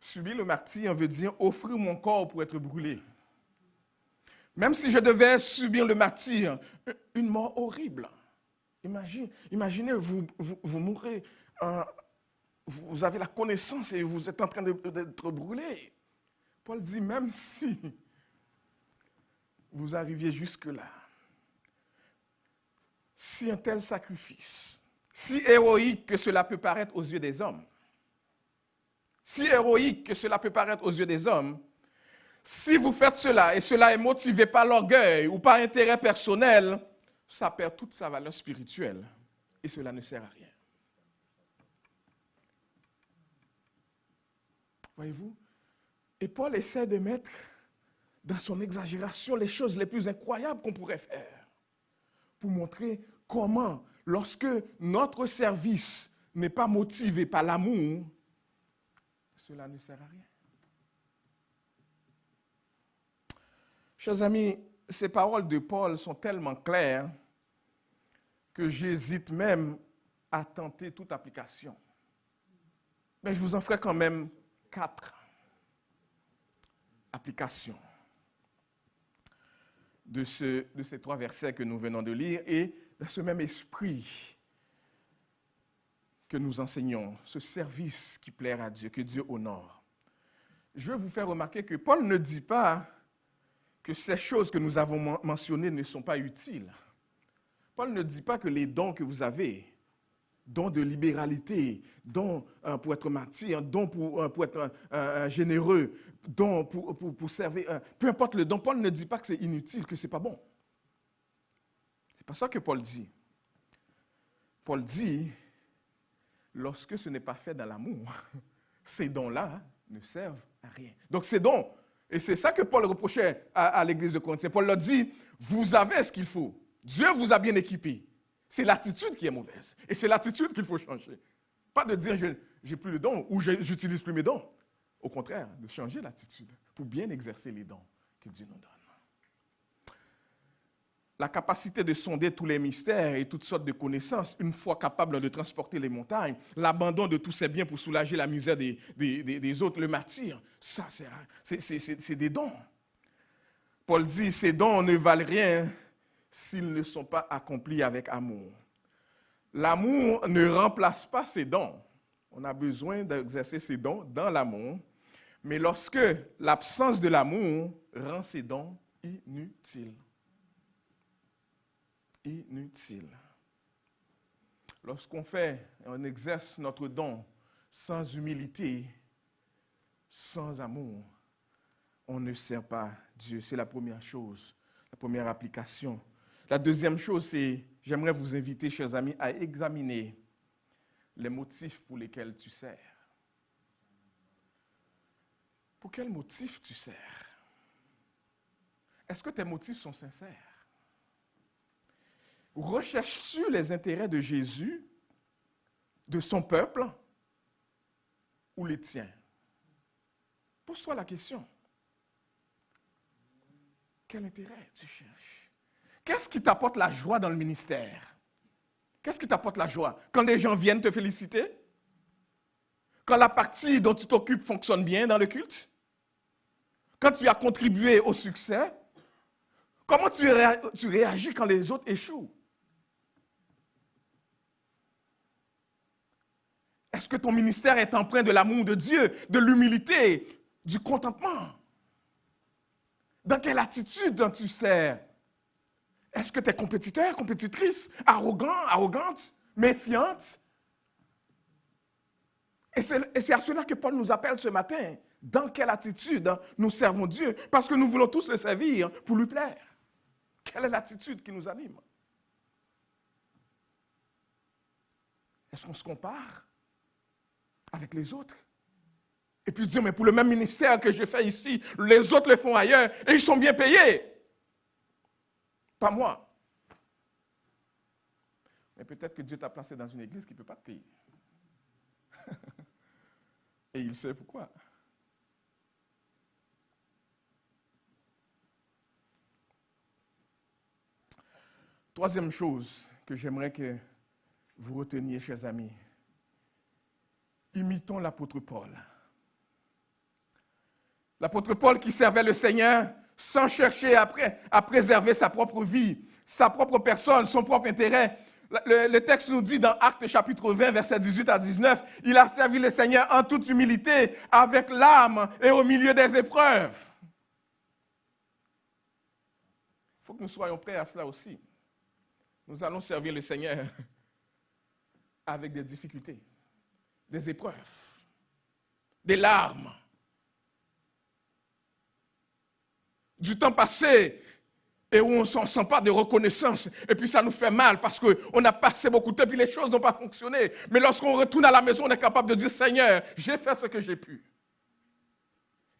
subir le martyre veut dire offrir mon corps pour être brûlé. Même si je devais subir le martyre, une mort horrible. Imaginez, vous mourrez, vous avez la connaissance et vous êtes en train d'être brûlé. Paul dit, même si vous arriviez jusque-là, si un tel sacrifice, si héroïque que cela peut paraître aux yeux des hommes, si héroïque que cela peut paraître aux yeux des hommes, si vous faites cela et cela est motivé par l'orgueil ou par intérêt personnel, ça perd toute sa valeur spirituelle et cela ne sert à rien. Voyez-vous? Et Paul essaie de mettre dans son exagération les choses les plus incroyables qu'on pourrait faire pour montrer comment, lorsque notre service n'est pas motivé par l'amour, cela ne sert à rien. Chers amis, ces paroles de Paul sont tellement claires que j'hésite même à tenter toute application. Mais je vous en ferai quand même 4 applications de ces 3 versets que nous venons de lire. Et dans ce même esprit, que nous enseignons, ce service qui plaira à Dieu, que Dieu honore, je veux vous faire remarquer que Paul ne dit pas que ces choses que nous avons mentionnées ne sont pas utiles. Paul ne dit pas que les dons que vous avez, dons de libéralité, dons pour être martyr, dons pour être généreux, dons pour servir, peu importe le don, Paul ne dit pas que c'est inutile, que ce n'est pas bon. Ce n'est pas ça que Paul dit. Paul dit, lorsque ce n'est pas fait dans l'amour, ces dons-là ne servent à rien. Donc ces dons, et c'est ça que Paul reprochait à l'église de Corinthiens. Paul leur dit, vous avez ce qu'il faut. Dieu vous a bien équipé. C'est l'attitude qui est mauvaise. Et c'est l'attitude qu'il faut changer. Pas de dire, je n'ai plus le don ou j'utilise plus mes dons. Au contraire, de changer l'attitude pour bien exercer les dons que Dieu nous donne. La capacité de sonder tous les mystères et toutes sortes de connaissances, une fois capable de transporter les montagnes, l'abandon de tous ses biens pour soulager la misère des autres, le martyr, ça, c'est des dons. Paul dit, ces dons ne valent rien s'ils ne sont pas accomplis avec amour. L'amour ne remplace pas ces dons. On a besoin d'exercer ces dons dans l'amour, mais lorsque l'absence de l'amour rend ces dons inutiles. Inutile. Lorsqu'on exerce notre don sans humilité, sans amour, on ne sert pas Dieu. C'est la première chose, la première application. La deuxième chose, c'est, j'aimerais vous inviter, chers amis, à examiner les motifs pour lesquels tu sers. Pour quels motifs tu sers? Est-ce que tes motifs sont sincères? Recherches-tu les intérêts de Jésus, de son peuple, ou les tiens? Pose-toi la question. Quel intérêt tu cherches? Qu'est-ce qui t'apporte la joie dans le ministère? Qu'est-ce qui t'apporte la joie? Quand les gens viennent te féliciter? Quand la partie dont tu t'occupes fonctionne bien dans le culte? Quand tu as contribué au succès? Comment tu réagis quand les autres échouent? Est-ce que ton ministère est empreint de l'amour de Dieu, de l'humilité, du contentement? Dans quelle attitude tu sers? Est-ce que tu es compétiteur, compétitrice, arrogant, arrogante, méfiante? Et c'est à cela que Paul nous appelle ce matin. Dans quelle attitude nous servons Dieu? Parce que nous voulons tous le servir pour lui plaire. Quelle est l'attitude qui nous anime? Est-ce qu'on se compare avec les autres? Et puis dire, mais pour le même ministère que je fais ici, les autres le font ailleurs et ils sont bien payés. Pas moi. Mais peut-être que Dieu t'a placé dans une église qui ne peut pas te payer. Et il sait pourquoi. Troisième chose que j'aimerais que vous reteniez, chers amis. Imitons l'apôtre Paul. L'apôtre Paul qui servait le Seigneur sans chercher à préserver sa propre vie, sa propre personne, son propre intérêt. Le texte nous dit dans Actes chapitre 20, versets 18 à 19, il a servi le Seigneur en toute humilité, avec l'âme et au milieu des épreuves. Il faut que nous soyons prêts à cela aussi. Nous allons servir le Seigneur avec des difficultés, des épreuves, des larmes, du temps passé et où on ne sent pas de reconnaissance. Et puis ça nous fait mal parce qu'on a passé beaucoup de temps et les choses n'ont pas fonctionné. Mais lorsqu'on retourne à la maison, on est capable de dire, Seigneur, j'ai fait ce que j'ai pu.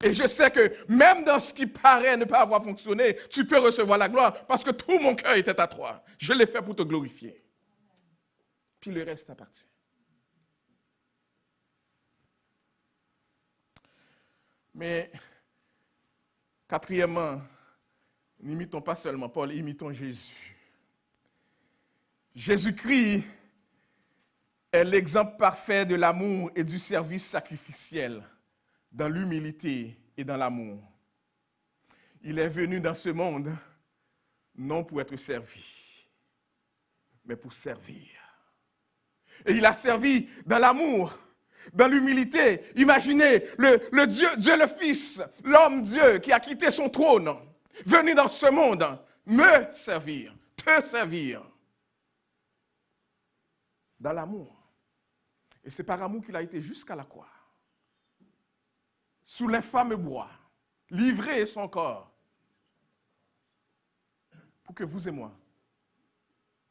Et je sais que même dans ce qui paraît ne pas avoir fonctionné, tu peux recevoir la gloire parce que tout mon cœur était à toi. Je l'ai fait pour te glorifier. Puis le reste appartient. Mais, quatrièmement, n'imitons pas seulement Paul, imitons Jésus. Jésus-Christ est l'exemple parfait de l'amour et du service sacrificiel, dans l'humilité et dans l'amour. Il est venu dans ce monde non pour être servi, mais pour servir. Et il a servi dans l'amour, dans l'humilité. Imaginez le Dieu le Fils, l'homme Dieu qui a quitté son trône, venu dans ce monde, me servir, te servir. Dans l'amour. Et c'est par amour qu'il a été jusqu'à la croix. Sous l'infâme bois, livré son corps. Pour que vous et moi,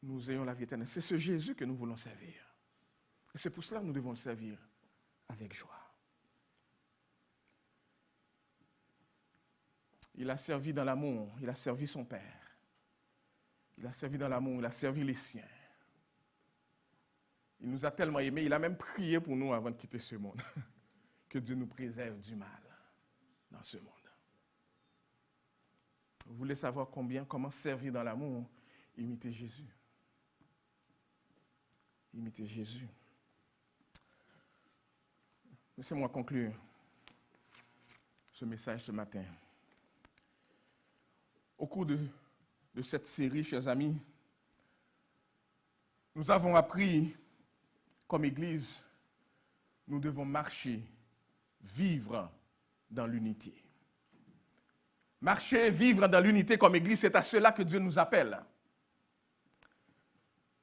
nous ayons la vie éternelle. C'est ce Jésus que nous voulons servir. Et c'est pour cela que nous devons le servir avec joie. Il a servi dans l'amour, il a servi son Père. Il a servi dans l'amour, il a servi les siens. Il nous a tellement aimés, il a même prié pour nous avant de quitter ce monde. Que Dieu nous préserve du mal dans ce monde. Vous voulez savoir comment servir dans l'amour? Imitez Jésus. Imitez Jésus. Laissez-moi conclure ce message ce matin. Au cours de cette série, chers amis, nous avons appris, comme Église, nous devons marcher, vivre dans l'unité. Marcher, vivre dans l'unité comme Église, c'est à cela que Dieu nous appelle.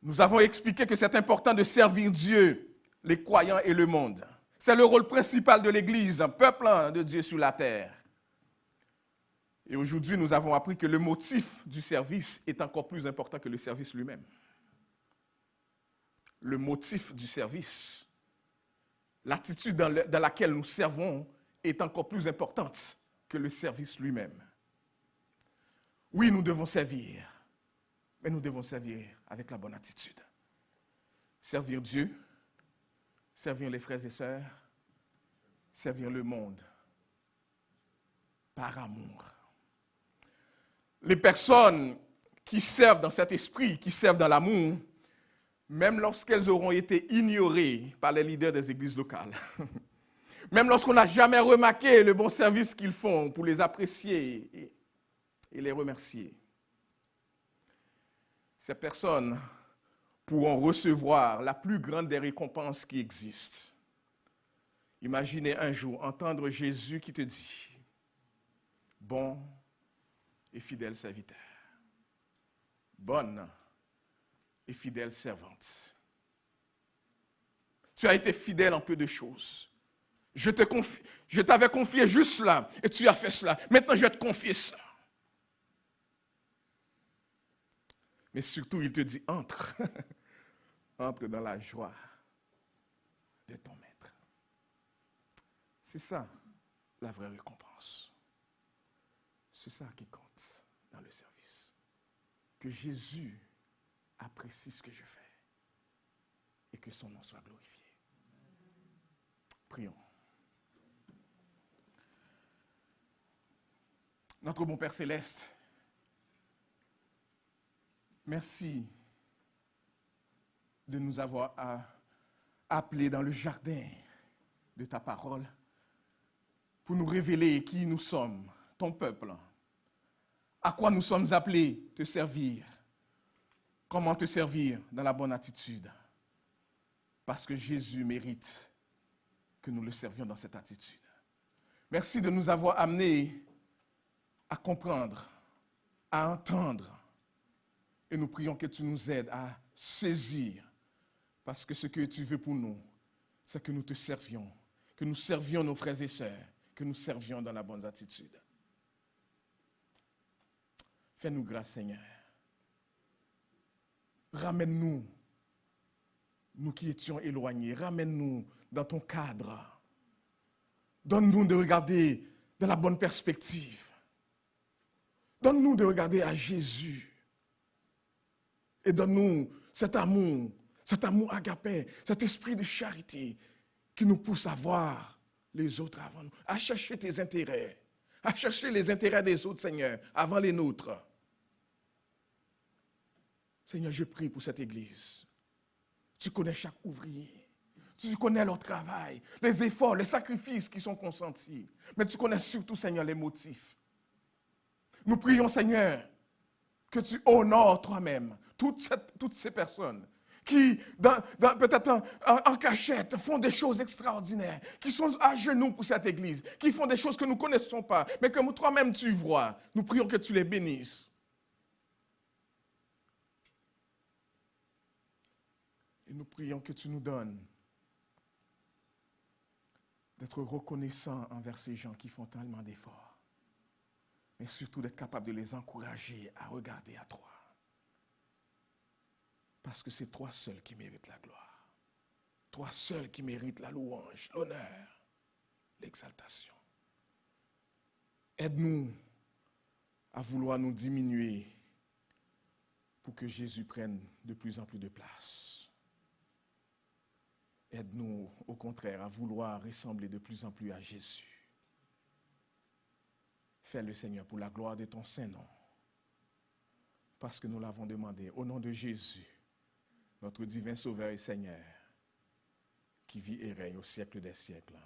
Nous avons expliqué que c'est important de servir Dieu, les croyants et le monde. C'est le rôle principal de l'Église, un peuple de Dieu sur la terre. Et aujourd'hui, nous avons appris que le motif du service est encore plus important que le service lui-même. Le motif du service, l'attitude dans laquelle nous servons est encore plus importante que le service lui-même. Oui, nous devons servir, mais nous devons servir avec la bonne attitude. Servir Dieu, servir les frères et sœurs, servir le monde par amour. Les personnes qui servent dans cet esprit, qui servent dans l'amour, même lorsqu'elles auront été ignorées par les leaders des églises locales, même lorsqu'on n'a jamais remarqué le bon service qu'ils font pour les apprécier et les remercier, ces personnes pourront recevoir la plus grande des récompenses qui existent. Imaginez un jour entendre Jésus qui te dit « Bon et fidèle serviteur, bonne et fidèle servante. Tu as été fidèle en peu de choses. Je t'avais confié juste cela et tu as fait cela. Maintenant, je vais te confier ça. » Mais surtout, il te dit, entre. Entre dans la joie de ton maître. C'est ça, la vraie récompense. C'est ça qui compte dans le service. Que Jésus apprécie ce que je fais et que son nom soit glorifié. Prions. Notre bon Père Céleste, merci de nous avoir appelés dans le jardin de ta parole pour nous révéler qui nous sommes, ton peuple, à quoi nous sommes appelés te servir, comment te servir dans la bonne attitude, parce que Jésus mérite que nous le servions dans cette attitude. Merci de nous avoir amenés à comprendre, à entendre, et nous prions que tu nous aides à saisir, parce que ce que tu veux pour nous, c'est que nous te servions, que nous servions nos frères et sœurs, que nous servions dans la bonne attitude. Fais-nous grâce, Seigneur. Ramène-nous, nous qui étions éloignés, ramène-nous dans ton cadre. Donne-nous de regarder dans la bonne perspective. Donne-nous de regarder à Jésus. Et donne-nous cet amour agapé, cet esprit de charité qui nous pousse à voir les autres avant nous, à chercher tes intérêts, à chercher les intérêts des autres, Seigneur, avant les nôtres. Seigneur, je prie pour cette église. Tu connais chaque ouvrier. Tu connais leur travail, les efforts, les sacrifices qui sont consentis. Mais tu connais surtout, Seigneur, les motifs. Nous prions, Seigneur, que tu honores toi-même toutes ces personnes qui, peut-être en cachette, font des choses extraordinaires, qui sont à genoux pour cette Église, qui font des choses que nous ne connaissons pas, mais que toi-même tu vois. Nous prions que tu les bénisses. Et nous prions que tu nous donnes d'être reconnaissants envers ces gens qui font tellement d'efforts, mais surtout d'être capables de les encourager à regarder à toi. Parce que c'est toi seul qui mérites la gloire. Toi seul qui mérites la louange, l'honneur, l'exaltation. Aide-nous à vouloir nous diminuer pour que Jésus prenne de plus en plus de place. Aide-nous, au contraire, à vouloir ressembler de plus en plus à Jésus. Fais-le, Seigneur, pour la gloire de ton Saint-Nom. Parce que nous l'avons demandé au nom de Jésus, notre divin Sauveur et Seigneur, qui vit et règne au siècle des siècles.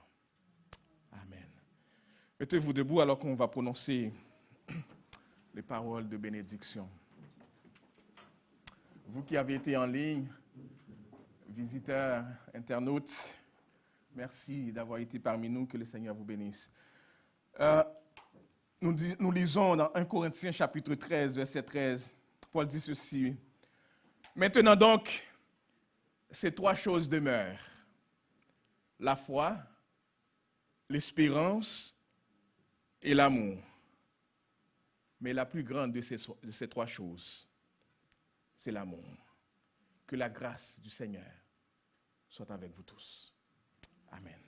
Amen. Mettez-vous debout alors qu'on va prononcer les paroles de bénédiction. Vous qui avez été en ligne, visiteurs, internautes, merci d'avoir été parmi nous, que le Seigneur vous bénisse. Nous lisons dans 1 Corinthiens chapitre 13, verset 13, Paul dit ceci. Maintenant donc, ces trois choses demeurent. La foi, l'espérance et l'amour. Mais la plus grande de ces trois choses, c'est l'amour. Que la grâce du Seigneur soit avec vous tous. Amen.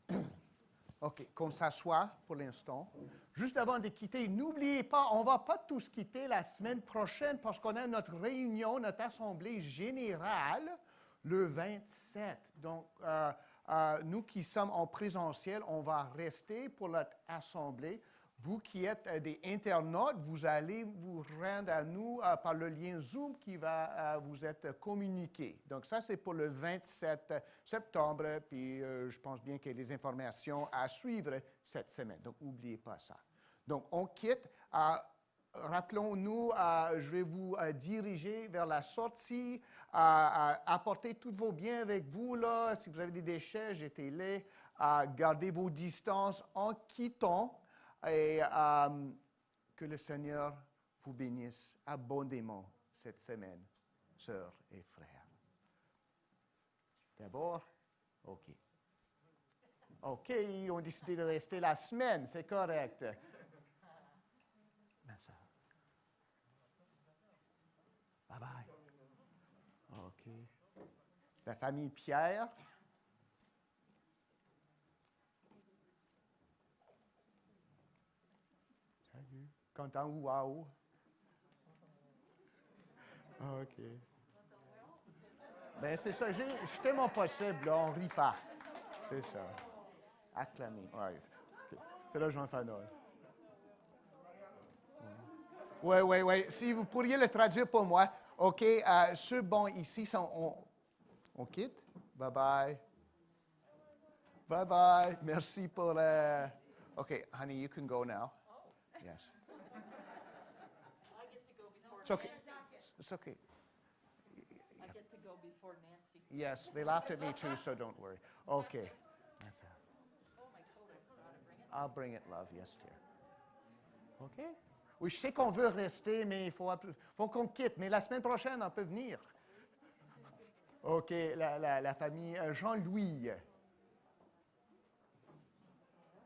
Amen. OK, qu'on s'assoie pour l'instant. Juste avant de quitter, n'oubliez pas, on ne va pas tous quitter la semaine prochaine parce qu'on a notre réunion, notre assemblée générale le 27. Donc, nous qui sommes en présentiel, on va rester pour notre assemblée. Vous qui êtes des internautes, vous allez vous rendre à nous par le lien Zoom qui va vous être communiqué. Donc ça, c'est pour le 27 septembre, puis je pense bien qu'il y a des informations à suivre cette semaine. Donc, n'oubliez pas ça. Donc, on quitte. Rappelons-nous, je vais vous diriger vers la sortie. Apportez tous vos biens avec vous, là. Si vous avez des déchets, jetez-les. Gardez vos distances en quittant. Et que le Seigneur vous bénisse abondamment cette semaine, sœurs et frères. D'abord, OK. OK, on a décidé de rester la semaine, c'est correct. Ma sœur. Bye bye. OK. La famille Pierre. Content ou wow? OK. Bien, c'est ça. Je fais mon possible, là, on ne rit pas. C'est ça. Acclamer. Ouais. Okay. C'est là, Jean-Fanol. Oui. Si vous pourriez le traduire pour moi. OK. Ceux bons ici sont. On quitte? Bye-bye. Bye-bye. Merci pour. OK, honey, you can go now. Yes. It's okay. It's okay. I get to go before Nancy. Yes, they laughed at me too, so don't worry. Okay. Oh, my coat, I forgot to bring it. I'll bring it, love. Yes, dear. OK? Oui, je sais qu'on veut rester, mais il faut qu'on quitte. Mais la semaine prochaine, on peut venir. OK, la famille Jean-Louis.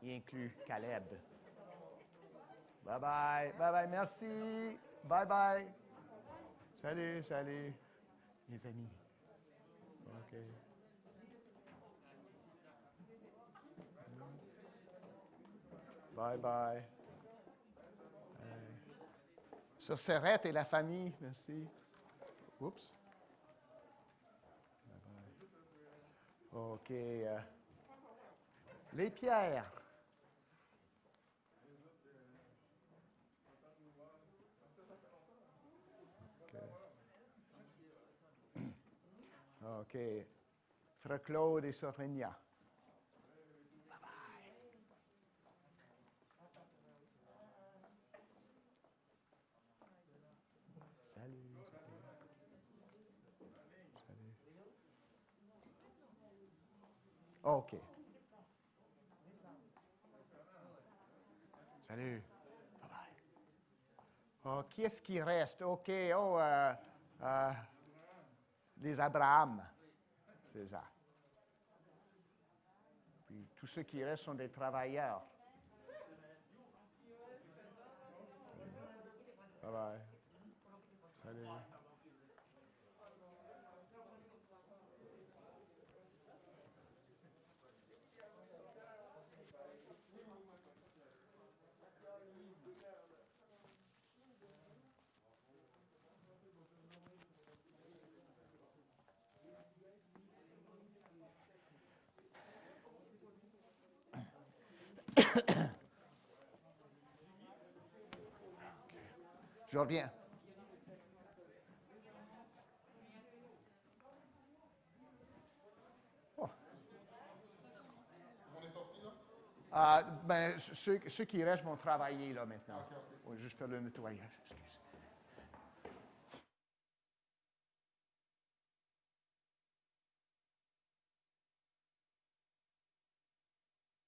Il inclut Caleb. Bye-bye. Bye-bye. Merci. Bye-bye. Salut, les amis. OK. Bye-bye. Sur Serrette et la famille, merci. Oups. Bye-bye. OK. Les pierres. OK. Frère Claude et Sœur Régna. Bye-bye. OK. Salut. Bye-bye. Oh, qui est-ce qui reste? OK. Oh, les Abraham. C'est ça. Puis tous ceux qui restent sont des travailleurs. Bye-bye. Salut. Je reviens. Oh. On est sorti là? Ben, ceux qui restent vont travailler là maintenant. On va juste faire le nettoyage. Excusez.